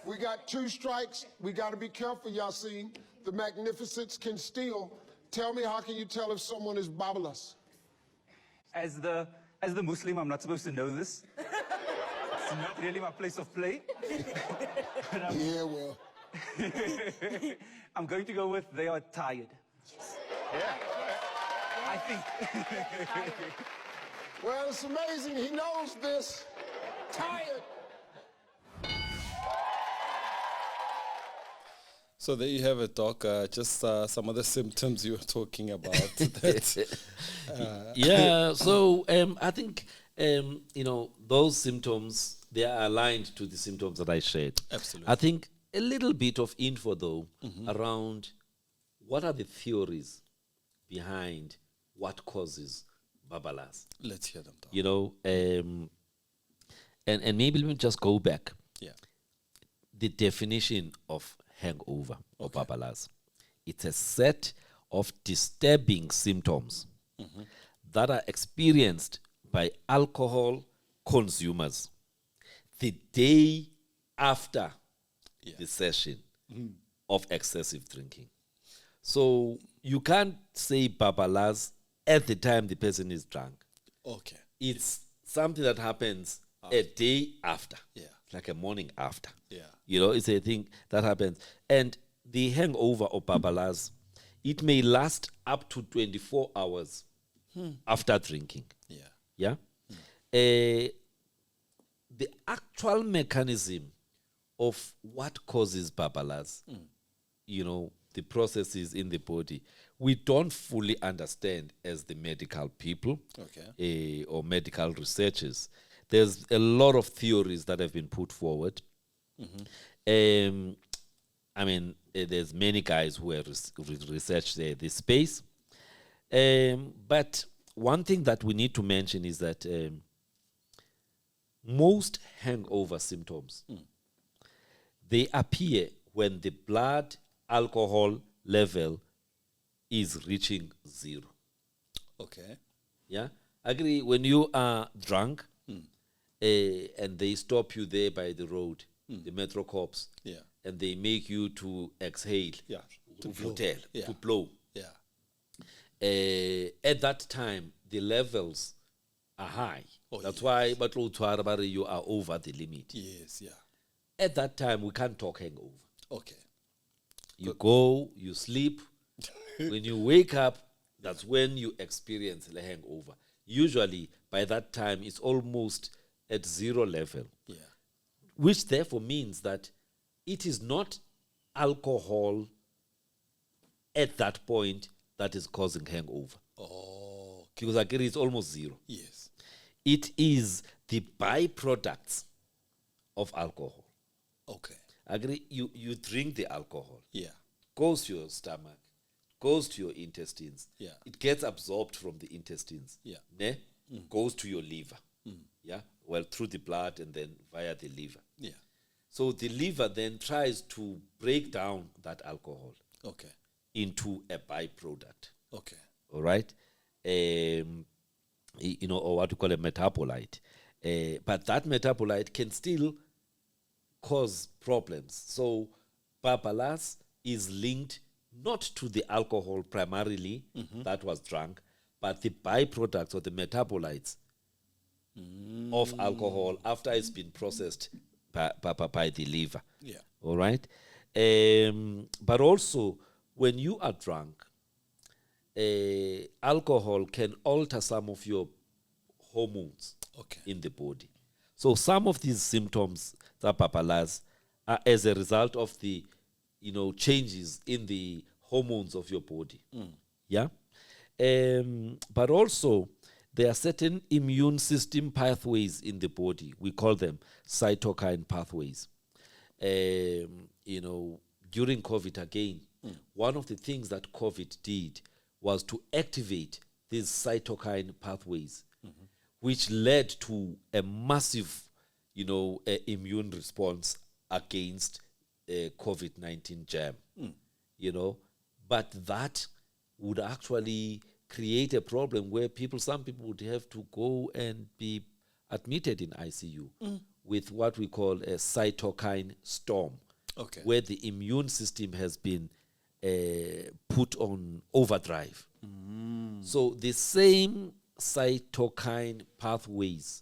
We got 2 strikes. We got to be careful, Yasin. The magnificence can steal. Tell me, how can you tell if someone is babalas? As the Muslim, I'm not supposed to know this. It's not really my place of play. Yeah, well. I'm going to go with they are tired. Yeah. I think. Well, it's amazing. He knows this. Tired. So there you have it, Doc. Just some of the symptoms you were talking about. So I think, those symptoms, they are aligned to the symptoms that I shared. Absolutely. I think a little bit of info, though, around what are the theories behind what causes babalas. Let's hear them, Doc. And maybe let me just go back. Yeah. The definition of hangover or babalas. It's a set of disturbing symptoms that are experienced by alcohol consumers the day after the session of excessive drinking. So you can't say babalas at the time the person is drunk. Okay. It's something that happens a day after. Yeah. Like a morning after. Yeah. It's a thing that happens. And the hangover or babalas, it may last up to 24 hours after drinking. Yeah. The actual mechanism of what causes babalas, the processes in the body, we don't fully understand as the medical people or medical researchers. There's a lot of theories that have been put forward. I mean, there's many guys who have researched this space. But one thing that we need to mention is that most hangover symptoms, they appear when the blood alcohol level is reaching 0. Okay. Yeah, agree. When you are drunk, and they stop you there by the road, the metro cops, Yeah. and they make you to exhale, Yeah. to blow, Yeah. to blow. Yeah. At that time, the levels are high. Oh, That's yes. why, but you are over the limit. Yes. Yeah. At that time, we can't talk hangover. Okay. You go, you sleep. When you wake up, that's when you experience the hangover. Usually, by that time, it's almost at 0 level, Yeah. which therefore means that it is not alcohol at that point that is causing hangover. Oh. Because again, it's almost 0. Yes. It is the byproducts of alcohol. Okay. Agree? You drink the alcohol, Yeah. goes to your stomach, goes to your intestines. Yeah. It gets absorbed from the intestines. Yeah. Ne? Goes to your liver. Yeah. Well, through the blood and then via the liver. Yeah. So the liver then tries to break down that alcohol Okay. into a byproduct. Okay. All right. Or what we call a metabolite. But that metabolite can still cause problems. So babalas is linked not to the alcohol primarily that was drunk, but the byproducts or the metabolites of alcohol after it's been processed by the liver. Yeah. All right. But also, when you are drunk, alcohol can alter some of your hormones Okay. in the body. So some of these symptoms that papalas are as a result of the, changes in the hormones of your body. Yeah. But also, there are certain immune system pathways in the body. We call them cytokine pathways. During COVID again, one of the things that COVID did was to activate these cytokine pathways, which led to a massive, immune response against COVID-19 jam. But that would actually create a problem where some people would have to go and be admitted in ICU with what we call a cytokine storm, Okay. where the immune system has been put on overdrive. So the same cytokine pathways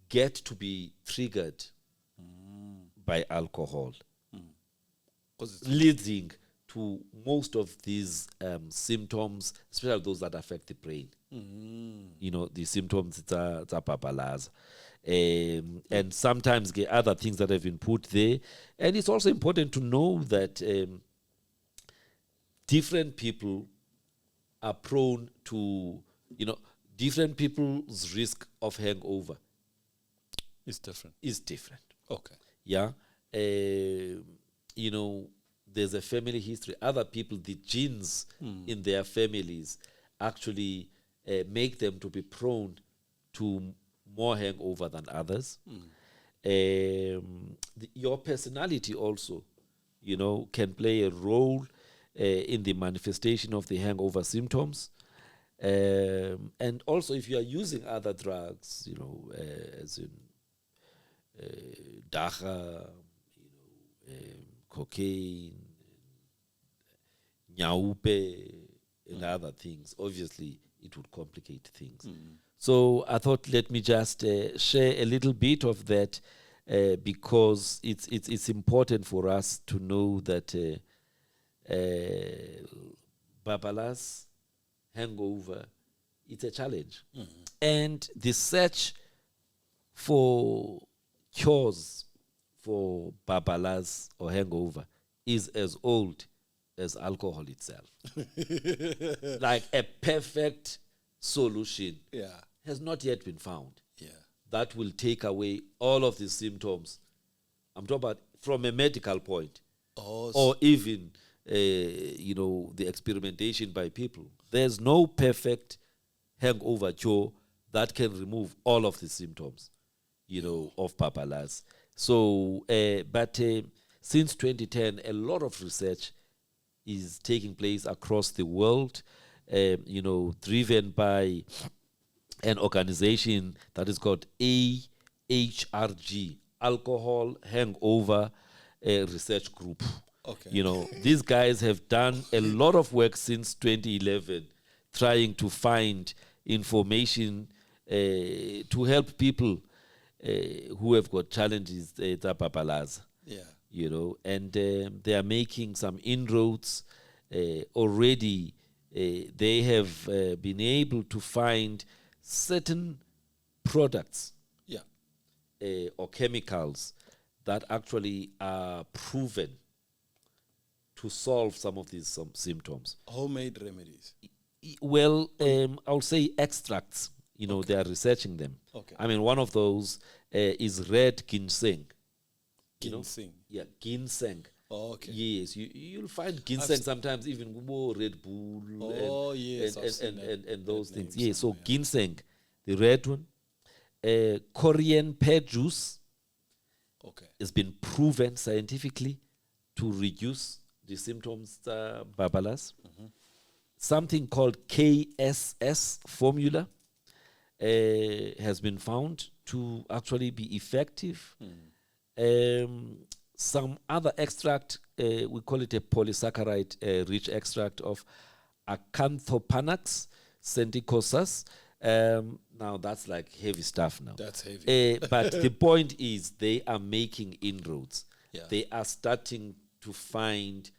get to be triggered by alcohol, leading to most of these symptoms, especially those that affect the brain. The symptoms are babalaza. And sometimes get other things that have been put there. And it's also important to know that different people are prone to, different people's risk of hangover It's different. is different. Okay. Yeah. There's a family history. Other people, the genes in their families actually make them to be prone to more hangover than others. Your personality also, can play a role in the manifestation of the hangover symptoms. And also if you are using other drugs, as in dacha, cocaine, nyaupe, and other things, obviously it would complicate things. So I thought let me just share a little bit of that because it's important for us to know that babalas, hangover, it's a challenge. And the search for cures for babalas or hangover is as old as alcohol itself. Like a perfect solution Yeah. has not yet been found Yeah. that will take away all of the symptoms I'm talking about from a medical point, Oh, or even, the experimentation by people. There's no perfect hangover cure that can remove all of the symptoms, of papalas. So, but since 2010, a lot of research is taking place across the world, driven by an organization that is called AHRG, Alcohol Hangover Research Group. Okay. These guys have done a lot of work since 2011 trying to find information to help people who have got challenges, papalas. Yeah. And they are making some inroads already. They have been able to find certain products or chemicals that actually are proven to solve some of these symptoms. Homemade remedies. Well, I'll say extracts. They are researching them. Okay. I mean, one of those is red ginseng. Ginseng. Yeah, ginseng. Oh, okay. Yes, you'll find ginseng sometimes even more Red Bull. Oh, yes, I've seen and those that things. name Yeah, so somewhere. ginseng, the red one. Korean pear juice Okay. has been proven scientifically to reduce the symptoms, babalas. Something called KSS formula has been found to actually be effective. Some other extract, we call it a polysaccharide rich extract of Acanthopanax senticosus. Now that's like heavy stuff now. That's heavy. But the point is they are making inroads. Yeah. They are starting to find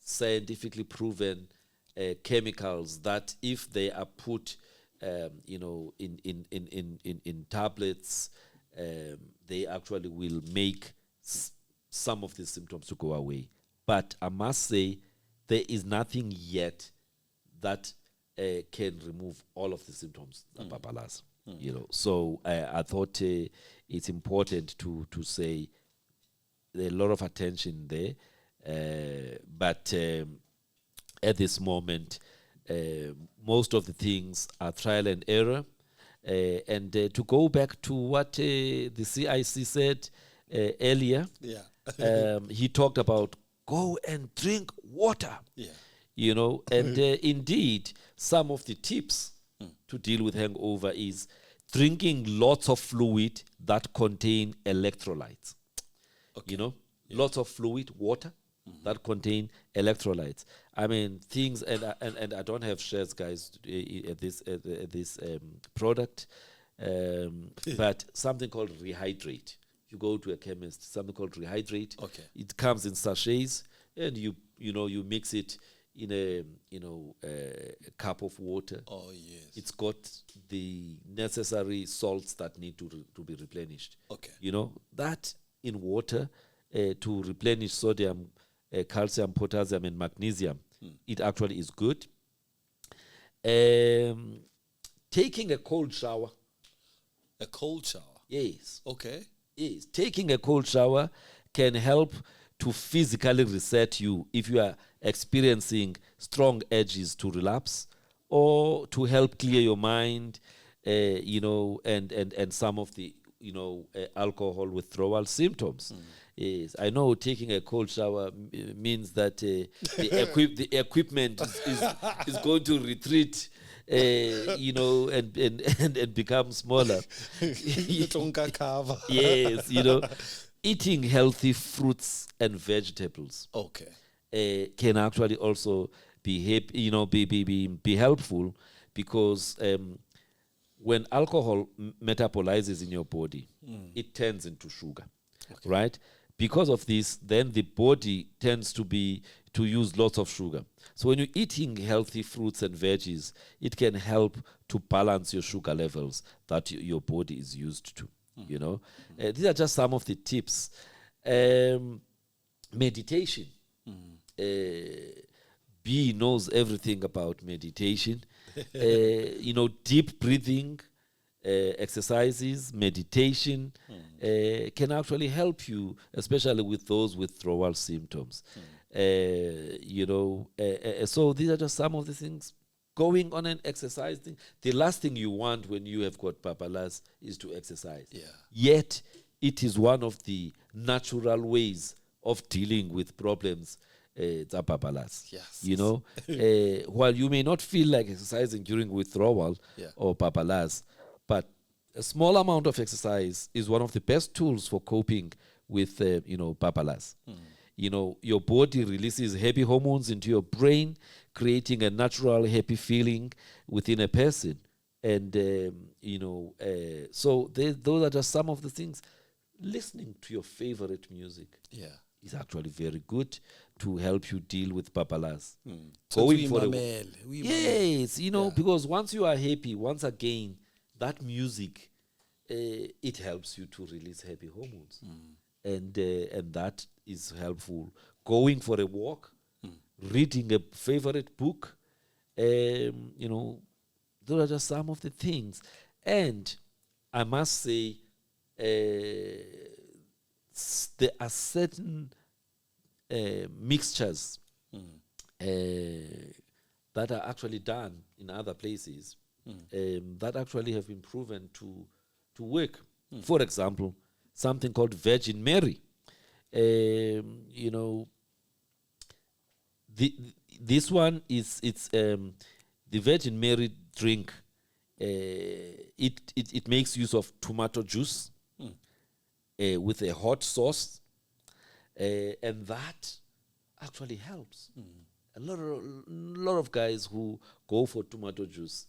scientifically proven chemicals that if they are put in tablets, they actually will make some of the symptoms to go away. But I must say, there is nothing yet that can remove all of the symptoms of papalas. So I thought it's important to say there's a lot of attention there, but at this moment, most of the things are trial and error. And to go back to what the CIC said earlier, he talked about go and drink water. And indeed, some of the tips to deal with hangover is drinking lots of fluid that contain electrolytes. Lots of fluid, water that contain electrolytes. I mean, things, and I don't have shares, guys, at this product, but something called Rehydrate. You go to a chemist, something called Rehydrate. Okay. It comes in sachets, and you mix it in a cup of water. Oh, yes. It's got the necessary salts that need to be replenished. Okay. That in water to replenish sodium, calcium, potassium, and magnesium. It actually is good. Taking a cold shower. A cold shower? Yes. Okay. Yes. Taking a cold shower can help to physically reset you if you are experiencing strong urges to relapse, or to help clear your mind, and some of the alcohol withdrawal symptoms. Yes, I know taking a cold shower means that the equipment is going to retreat, and become smaller. Yes, eating healthy fruits and vegetables. Okay. Can actually also be helpful, because when alcohol metabolizes in your body, it turns into sugar, right? Because of this, then the body tends to use lots of sugar. So when you're eating healthy fruits and veggies, it can help to balance your sugar levels that your body is used to. These are just some of the tips. Meditation. B knows everything about meditation. Deep breathing, exercises, meditation can actually help you, especially with those withdrawal symptoms. So these are just some of the things. Going on and exercising. The last thing you want when you have got papalas is to exercise. Yeah. Yet, it is one of the natural ways of dealing with problems. The papalas. Yes. While you may not feel like exercising during withdrawal or papalas, but a small amount of exercise is one of the best tools for coping with, papalas. Your body releases happy hormones into your brain, creating a natural happy feeling within a person. And, so those are just some of the things. Listening to your favorite music is actually very good to help you deal with papalas. Going for because once you are happy, once again, that music, it helps you to release happy hormones. And that is helpful. Going for a walk, reading a favorite book, those are just some of the things. And I must say, there are certain mixtures that are actually done in other places that actually have been proven to work. For example, something called Virgin Mary. This one it's the Virgin Mary drink. It makes use of tomato juice with a hot sauce, and that actually helps. A lot of guys who go for tomato juice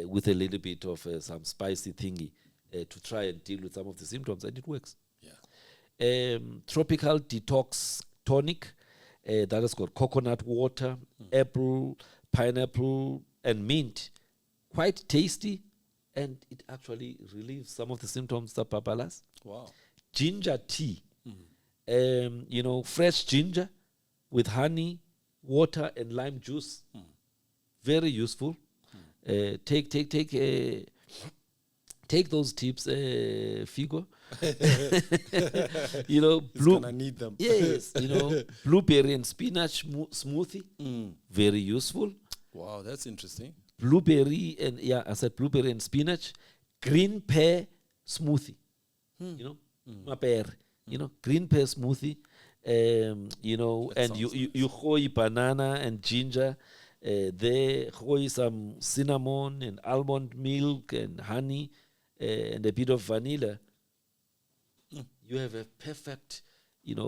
with a little bit of some spicy thingy to try and deal with some of the symptoms, and it works. Tropical detox tonic that has got coconut water, apple, pineapple, and mint. Quite tasty, and it actually relieves some of the symptoms of papalas. Wow. Ginger tea, fresh ginger with honey, water, and lime juice. Very useful. Take those tips, Figo. Gonna need them. Yes, blueberry and spinach smoothie. Very useful. Wow, that's interesting. Blueberry and blueberry and spinach. Green pear smoothie. Maper. Green pear smoothie. And you hoy banana and ginger. There hoy some cinnamon and almond milk and honey and a bit of vanilla. You have a perfect,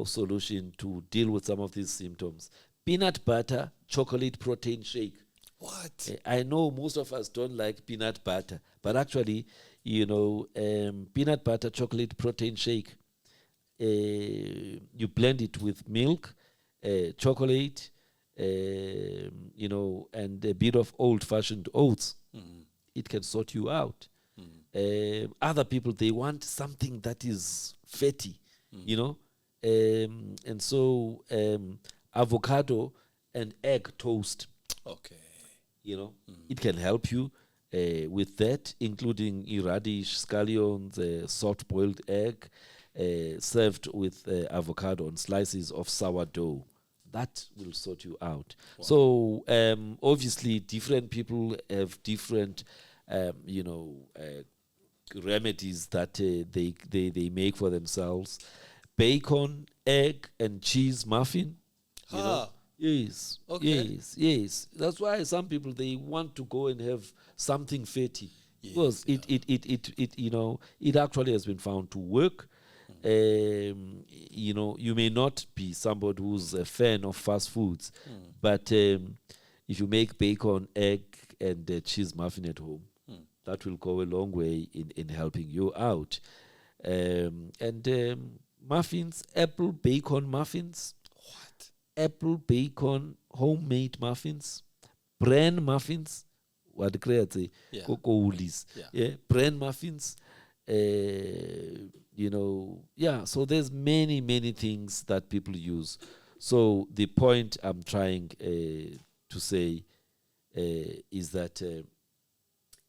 solution to deal with some of these symptoms. Peanut butter, chocolate protein shake. What? I know most of us don't like peanut butter, but actually, peanut butter chocolate protein shake, you blend it with milk, chocolate, and a bit of old-fashioned oats. It can sort you out. Other people, they want something that is fatty, and so avocado and egg toast. Okay. It can help you with that, including radish, scallions, soft-boiled egg, served with avocado and slices of sourdough. That will sort you out. Wow. So obviously, different people have different, remedies that they make for themselves. Bacon, egg, and cheese muffin. Yes. Okay. Yes. That's why some people, they want to go and have something fatty, because it actually has been found to work. You may not be somebody who's a fan of fast foods, but if you make bacon, egg, and cheese muffin at home, that will go a long way in helping you out. Muffins, apple bacon muffins. What? Apple bacon homemade muffins, bran muffins. What create? Bran muffins. So there's many things that people use. So the point I'm trying to say is that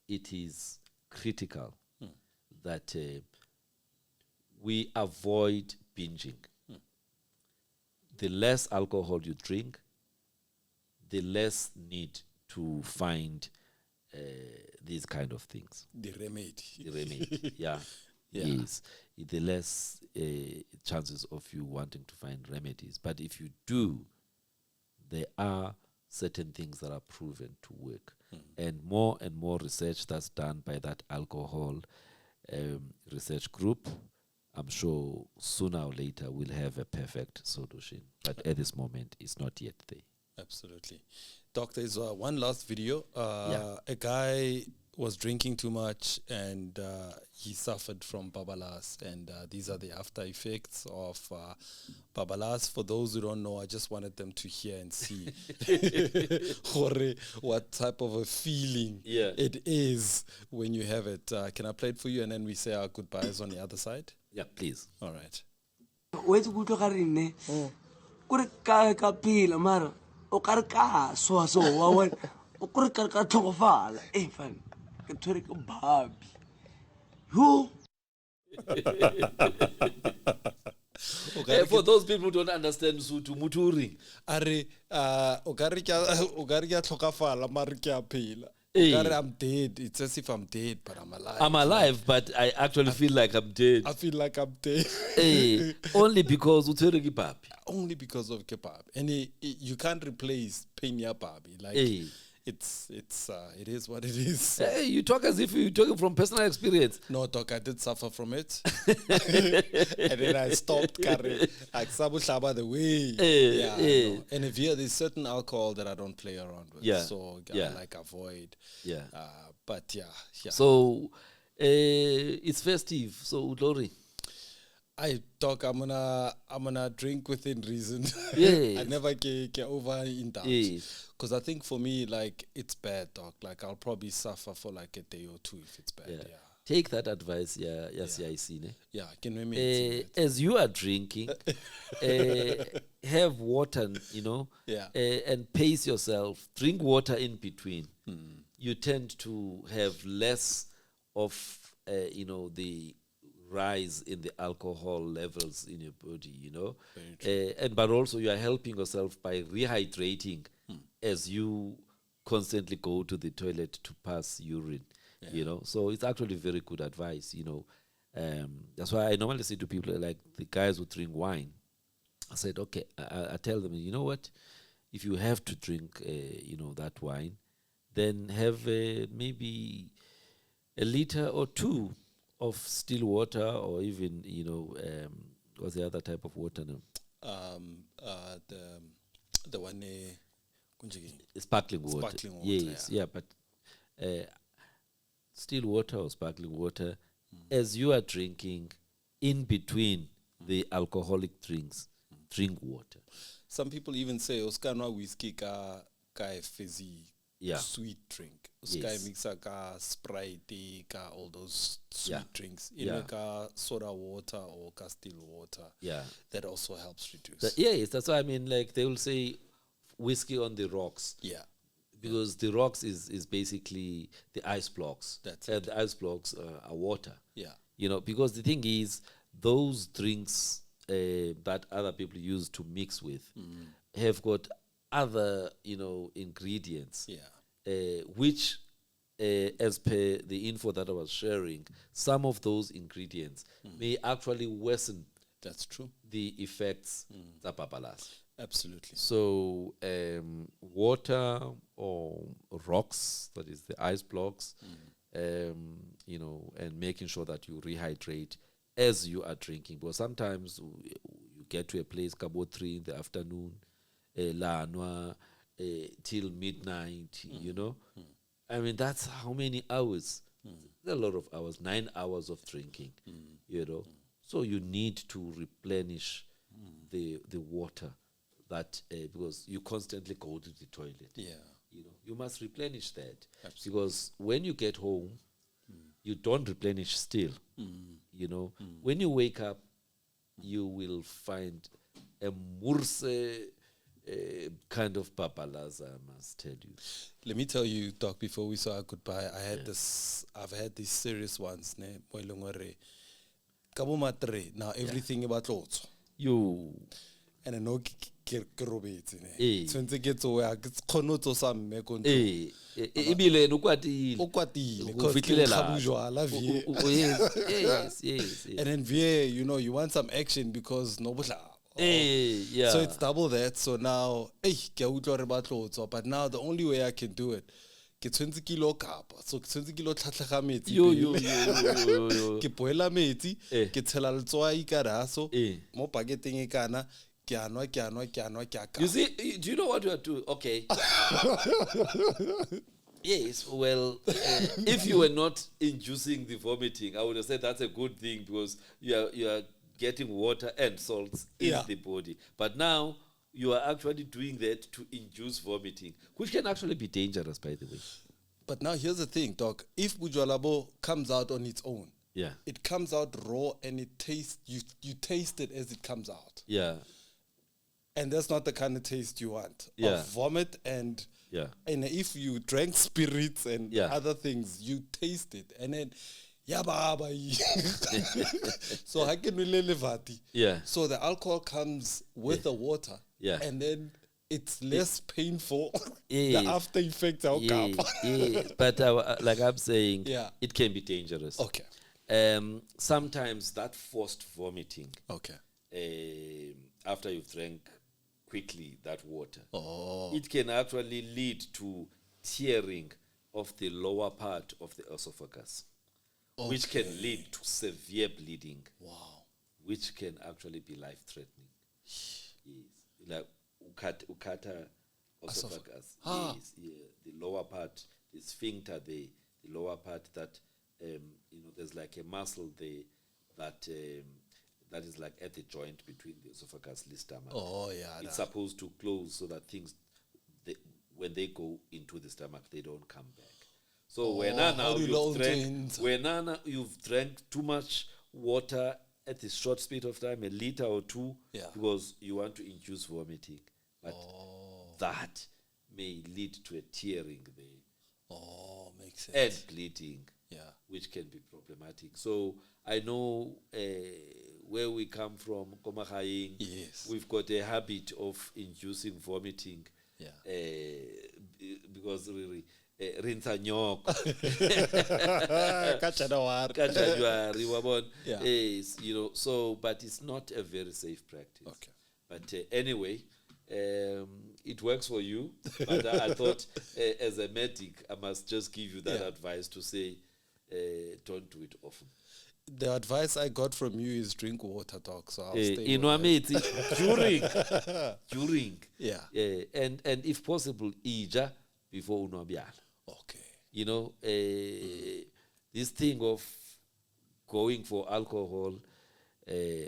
it is critical that we avoid binging. The less alcohol you drink, the less need to find these kind of things. The remedy. The remedy, yeah. Yes. The less chances of you wanting to find remedies. But if you do, there are certain things that are proven to work. And more research that's done by that alcohol research group, I'm sure sooner or later we'll have a perfect solution. But at this moment, it's not yet there. Absolutely. Doc, there's one last video. A guy was drinking too much and he suffered from babalas. And these are the after effects of babalas. For those who don't know, I just wanted them to hear and see what type of a feeling it is when you have it. Can I play it for you and then we say our goodbyes on the other side? Yeah, please. All right. O ka re ka soa so wa wena o kore ka tlhogofala fan ke tshwere ke babi yo. For those people who don't understand Sutu Muturi, are o ka re ke a tlhokafala mare ke a phela. I'm dead. It's as if I'm dead, but I'm alive. I'm alive, but I actually feel like I'm dead. I feel like I'm dead. Only because uthere ki papi. Only because of kebab. And you can't replace penya papi. Like it is what it is. Hey, you talk as if you're talking from personal experience. No, Doc, I did suffer from it. And then I stopped carrying like Sabu Shaba the way. No. And if there's certain alcohol that I don't play around with. So I like avoid. But yeah. So it's festive. So Lori. I'm gonna drink within reason. I never get overindulge. Because I think for me, like, it's bad, Doc. Like, I'll probably suffer for like a day or two if it's bad. Take that advice, I see. Can we make as you are drinking, have water, and pace yourself. Drink water in between. You tend to have less of, the rise in the alcohol levels in your body, but also you are helping yourself by rehydrating as you constantly go to the toilet to pass urine, so it's actually very good advice, that's why I normally say to people, like the guys who drink wine, I said, okay, I tell them, you know what, if you have to drink, that wine, then have maybe a liter or two of still water, or even what's the other type of water now? The one sparkling water. Yes, but still water or sparkling water as you are drinking. In between the alcoholic drinks, drink water. Some people even say Oscar whiskey ka fizzy. Sweet drink. Sky mixer ka Sprite ka all those sweet drinks. Ka soda water or ka still water. That also helps reduce. That's why I mean, like they will say whiskey on the rocks. Because the rocks is basically the ice blocks. The ice blocks are water. Because the thing is, those drinks that other people use to mix with have got other, ingredients, which, as per the info that I was sharing, some of those ingredients may actually worsen. That's true. The effects of babalas. Absolutely. So, water or rocks, that is the ice blocks, and making sure that you rehydrate as you are drinking. Because sometimes you get to a place, about 3 in the afternoon, till midnight, I mean, that's how many hours? A lot of hours, 9 hours of drinking, So you need to replenish the water that, because you constantly go to the toilet. You must replenish that. Absolutely. Because when you get home, you don't replenish still. When you wake up, you will find a murse kind of babalaza, I must tell you. Let me tell you, Doc, before we say our goodbye, I've had these serious ones, ne, mo e leng hore ka bo matre, now everything about lots. You. And I know ke robetse ne. Eh. Tshwentse ke tsoya ke khono tso sa mme ko ntlo. Ibile no kwatile. O kwatile Go fitlela. Yes. And then vie, you know, you want some action because no botla. Yeah. So it's double that. So now, but now the only way I can do it, ke 20 kilo kapa. So 20 kilo tlhatlhega metsi. Yo. Ke boela metsi, ke tshela letswai ka raso, mo paketeng e kana, ke anwa. You see, do you know what you are doing? Okay. Yes, well, if you were not inducing the vomiting, I would have said that's a good thing because you are getting water and salts in the body. But now you are actually doing that to induce vomiting, which can actually be dangerous, by the way. But now here's the thing, Doc. If bujwalabo comes out on its own, it comes out raw and it tastes. You taste it as it comes out. Yeah. And that's not the kind of taste you want. Yeah. Of vomit and if you drank spirits and other things, you taste it. And then so I can really levati. Yeah. So the alcohol comes with the water. Yeah. And then it's less painful. The after effects are But like I'm saying, it can be dangerous. Okay. Sometimes that forced vomiting. Okay. After you've drank quickly that water, it can actually lead to tearing of the lower part of the esophagus, which can lead to severe bleeding. Wow. Which can actually be life-threatening. Yes. Like ukata esophagus. Yes. Yeah. The lower part, the sphincter, the lower part that there's like a muscle there that is like at the joint between the esophagus and the stomach. It's supposed to close so that things, when they go into the stomach, they don't come back. So when you've drank too much water at a short speed of time, a liter or two, because you want to induce vomiting, but that may lead to a tearing there. Makes sense. And bleeding, which can be problematic. So I know where we come from, Komahaying, we've got a habit of inducing vomiting. Because really, rinsa nyoko. So, but it's not a very safe practice. Okay. But anyway, it works for you. But I thought, as a medic, I must just give you that advice to say, don't do it often. The advice I got from you is drink water, Doc. So I'll stay during. And if possible, ija before unobiala. Okay. This thing of going for alcohol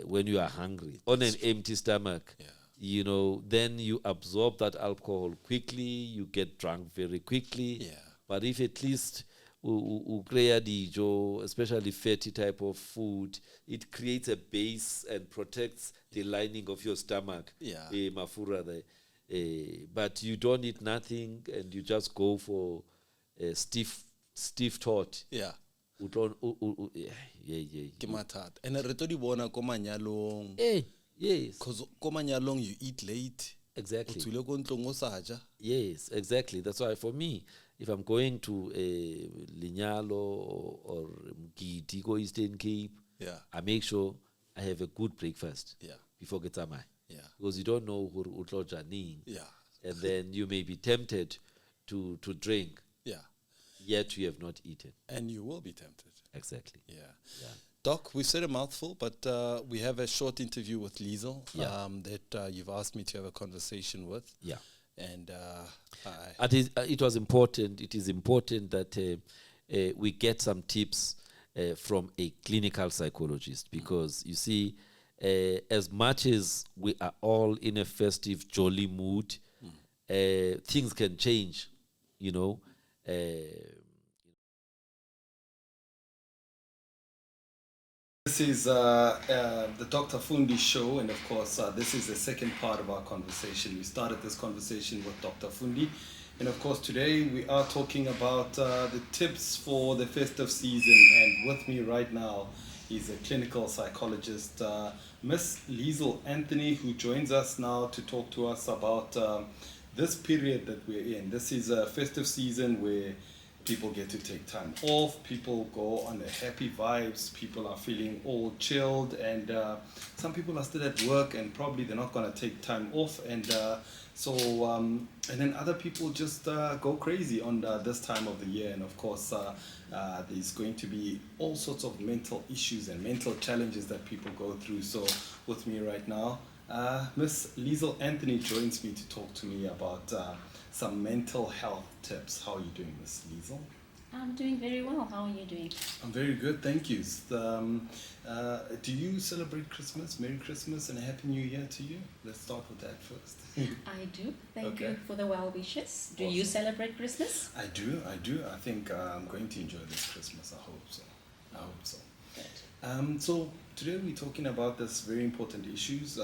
when you are hungry on an empty stomach, then you absorb that alcohol quickly, you get drunk very quickly. But if at least especially fatty type of food, it creates a base and protects the lining of your stomach. Mafura there. But you don't eat nothing and you just go for a stiff thought. Yes. And yes. Because komanyalong you eat late. Exactly. Yes, exactly. That's why for me, if I'm going to Linyalo or Mkiti, go Eastern Cape, I make sure I have a good breakfast before Getsamai. Because you don't know who Utlojaning. And then you may be tempted to drink. Yet you have not eaten. And you will be tempted. Exactly. Doc, we've said a mouthful, but we have a short interview with Liezl that you've asked me to have a conversation with. And it was important. It is important that we get some tips from a clinical psychologist because you see, as much as we are all in a festive, jolly mood, things can change. This is the Dr. Fundi show, and of course, this is the second part of our conversation. We started this conversation with Dr. Fundi, and of course, today we are talking about the tips for the festive season. And with me right now is a clinical psychologist, Miss Liezl Anthony, who joins us now to talk to us about this period that we're in. This is a festive season where people get to take time off, people go on a happy vibes, people are feeling all chilled, and some people are still at work and probably they're not going to take time off, and then other people just go crazy on this time of the year. And of course there's going to be all sorts of mental issues and mental challenges that people go through. So with me right now, Miss Liezl Anthony joins me to talk to me about some mental health tips. How are you doing, Miss Liezl? I'm doing very well. How are you doing? I'm very good, thank you. Do you celebrate Christmas? Merry Christmas and a Happy New Year to you. Let's start with that first. I do. Thank you for the well wishes. Do Awesome. you celebrate Christmas? I do. I think I'm going to enjoy this Christmas. I hope so. Good. So today we're talking about this very important issues,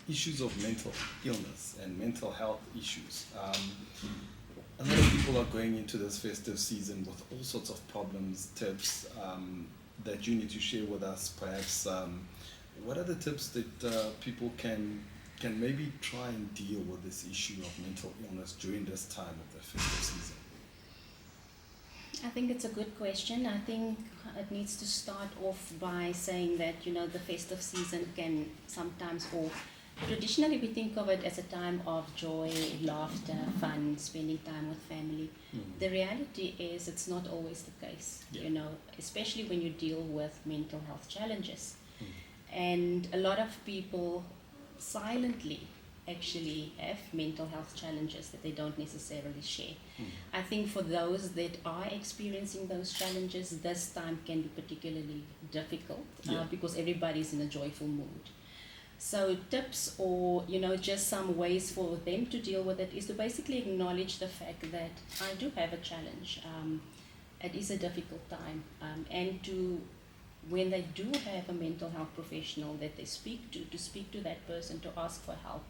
issues of mental illness and mental health issues. A lot of people are going into this festive season with all sorts of problems, tips that you need to share with us. Perhaps what are the tips that people can maybe try and deal with this issue of mental illness during this time of the festive season? I think it's a good question. I think it needs to start off by saying that, the festive season can sometimes, or traditionally we think of it as a time of joy, laughter, fun, spending time with family. The reality is it's not always the case, especially when you deal with mental health challenges. And a lot of people silently actually have mental health challenges that they don't necessarily share. I think for those that are experiencing those challenges, this time can be particularly difficult because everybody's in a joyful mood. So tips or, just some ways for them to deal with it is to basically acknowledge the fact that I do have a challenge. It is a difficult time. And when they do have a mental health professional that they speak to that person, to ask for help,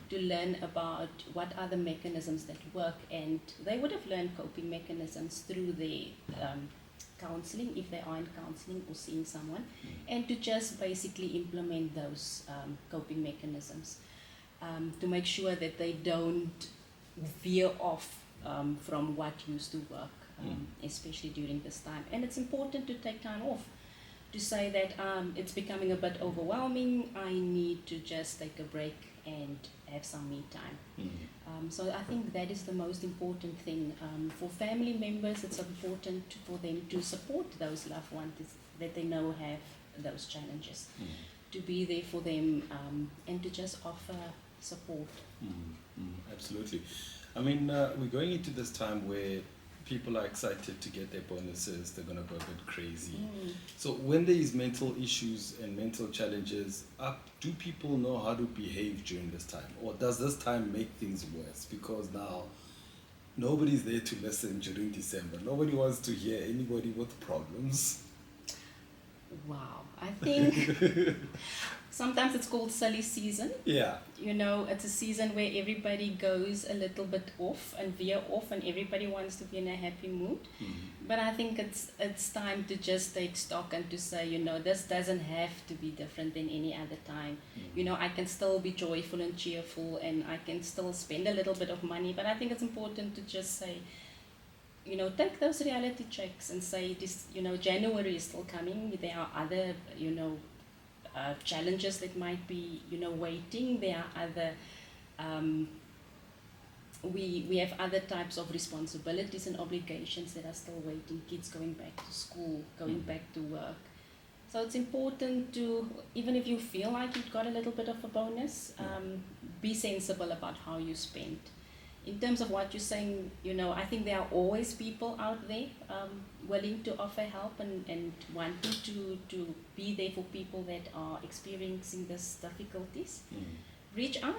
to learn about what are the mechanisms that work. And they would have learned coping mechanisms through their counseling, if they are in counseling or seeing someone, and to just basically implement those coping mechanisms to make sure that they don't veer off from what used to work, especially during this time. And it's important to take time off, to say that it's becoming a bit overwhelming, I need to just take a break and have some me time. So I think that is the most important thing. For family members, it's important for them to support those loved ones that they know have those challenges, to be there for them and to just offer support. Absolutely. I mean, we're going into this time where people are excited to get their bonuses, they're going to go a bit crazy. So when there is mental issues and mental challenges up, do people know how to behave during this time? Or does this time make things worse? Because now nobody's there to listen during December. Nobody wants to hear anybody with problems. Wow, I think sometimes it's called silly season. Yeah. It's a season where everybody goes a little bit off and veer off, and everybody wants to be in a happy mood. But I think it's time to just take stock and to say, this doesn't have to be different than any other time. I can still be joyful and cheerful, and I can still spend a little bit of money. But I think it's important to just say, take those reality checks and say, this, January is still coming. There are other, challenges that might be, waiting. There are other, we have other types of responsibilities and obligations that are still waiting. Kids going back to school, going back to work. So it's important to, even if you feel like you've got a little bit of a bonus, be sensible about how you spend. In terms of what you're saying, I think there are always people out there willing to offer help and wanting to be there for people that are experiencing these difficulties. reach out.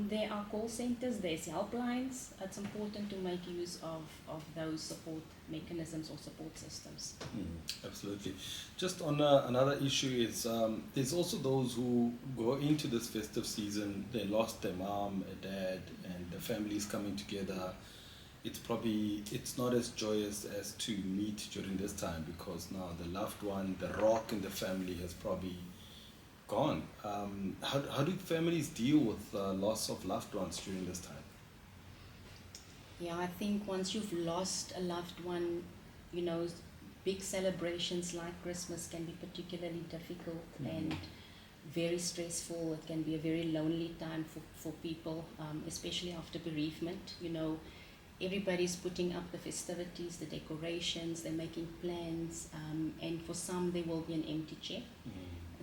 There are call centers, there's helplines. It's important to make use of those support mechanisms or support systems. Absolutely. Just on another issue is there's also those who go into this festive season, they lost their mom, a dad, and the families coming together. It's not as joyous as to meet during this time because now the loved one, the rock in the family has probably gone. How do families deal with loss of loved ones during this time? Yeah, I think once you've lost a loved one, big celebrations like Christmas can be particularly difficult and very stressful. It can be a very lonely time for people, especially after bereavement. Everybody's putting up the festivities, the decorations, they're making plans, and for some there will be an empty chair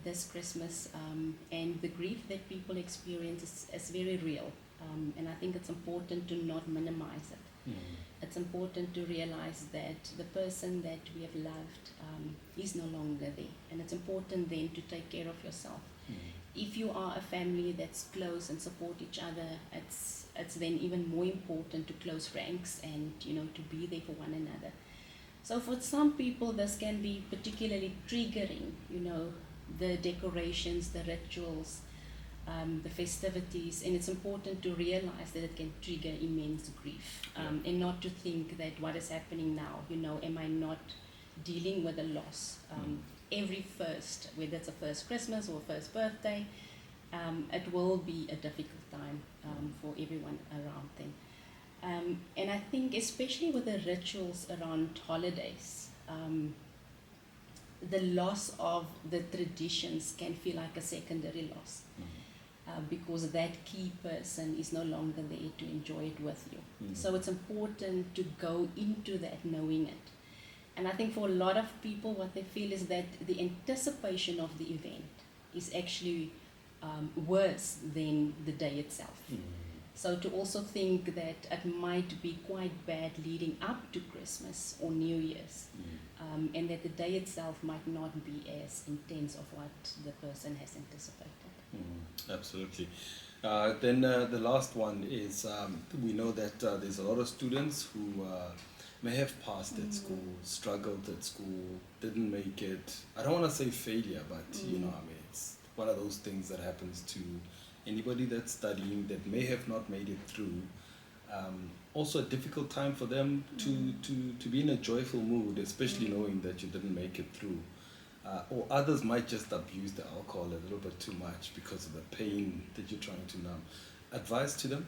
this Christmas, and the grief that people experience is very real, and I think it's important to not minimize it. It's important to realize that the person that we have loved is no longer there, and it's important then to take care of yourself. If you are a family that's close and support each other, it's then even more important to close ranks and to be there for one another. So for some people this can be particularly triggering, the decorations, the rituals, the festivities, and it's important to realize that it can trigger immense grief, and not to think that what is happening now, am I not dealing with a loss? Every first, whether it's a first Christmas or a first birthday, it will be a difficult time for everyone around them. And I think especially with the rituals around holidays, the loss of the traditions can feel like a secondary loss, because that key person is no longer there to enjoy it with you. So it's important to go into that knowing it. And I think for a lot of people what they feel is that the anticipation of the event is actually worse than the day itself. So to also think that it might be quite bad leading up to Christmas or New Year's, and that the day itself might not be as intense of what the person has anticipated. Absolutely. Then the last one is we know that there's a lot of students who may have passed at school, struggled at school, didn't make it. I don't want to say failure, but it's one of those things that happens to anybody that's studying that may have not made it through. Also a difficult time for them to be in a joyful mood, especially knowing that you didn't make it through. Or others might just abuse the alcohol a little bit too much because of the pain that you're trying to numb. Advice to them?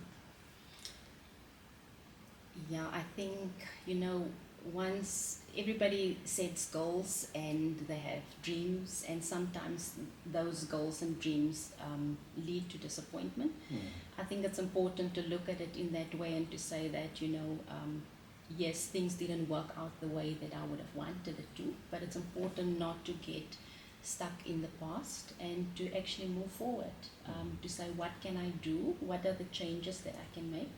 Yeah, I think, once everybody sets goals and they have dreams, and sometimes those goals and dreams lead to disappointment. I think it's important to look at it in that way and to say that, yes, things didn't work out the way that I would have wanted it to, but it's important not to get stuck in the past and to actually move forward, to say what can I do, what are the changes that I can make,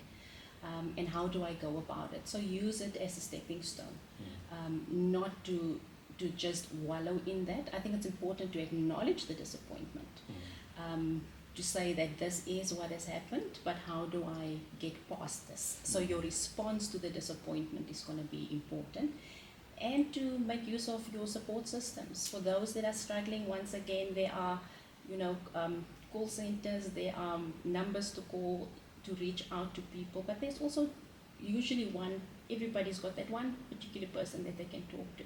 and how do I go about it. So use it as a stepping stone, not to just wallow in that. I think it's important to acknowledge the disappointment, to say that this is what has happened, but how do I get past this? So your response to the disappointment is going to be important, and to make use of your support systems. For those that are struggling, once again, there are, call centers, there are numbers to call to reach out to people, but there's also usually everybody's got that one particular person that they can talk to.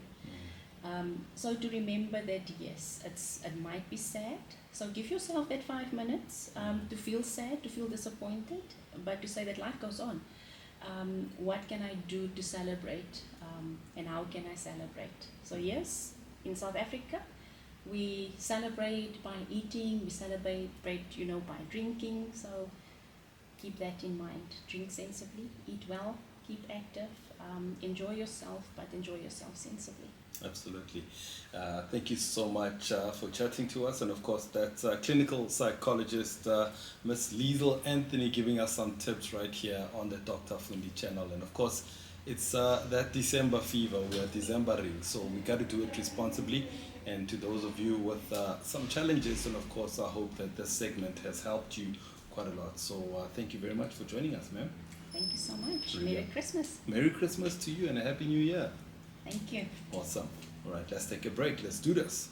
So to remember that, yes, it might be sad. So give yourself that 5 minutes to feel sad, to feel disappointed, but to say that life goes on. What can I do to celebrate, and how can I celebrate? So yes, in South Africa, we celebrate by eating, we celebrate, by drinking. So keep that in mind. Drink sensibly, eat well, keep active, enjoy yourself, but enjoy yourself sensibly. Absolutely. Thank you so much for chatting to us. And of course, that's clinical psychologist Ms. Liezl Anthony giving us some tips right here on the Dr. Fundi channel. And of course, it's that December fever. We are Decembering, so we got to do it responsibly. And to those of you with some challenges, and of course, I hope that this segment has helped you quite a lot. So thank you very much for joining us, ma'am. Thank you so much. Brilliant. Merry Christmas. Merry Christmas to you and a Happy New Year. Thank you. Awesome. All right, let's take a break. Let's do this.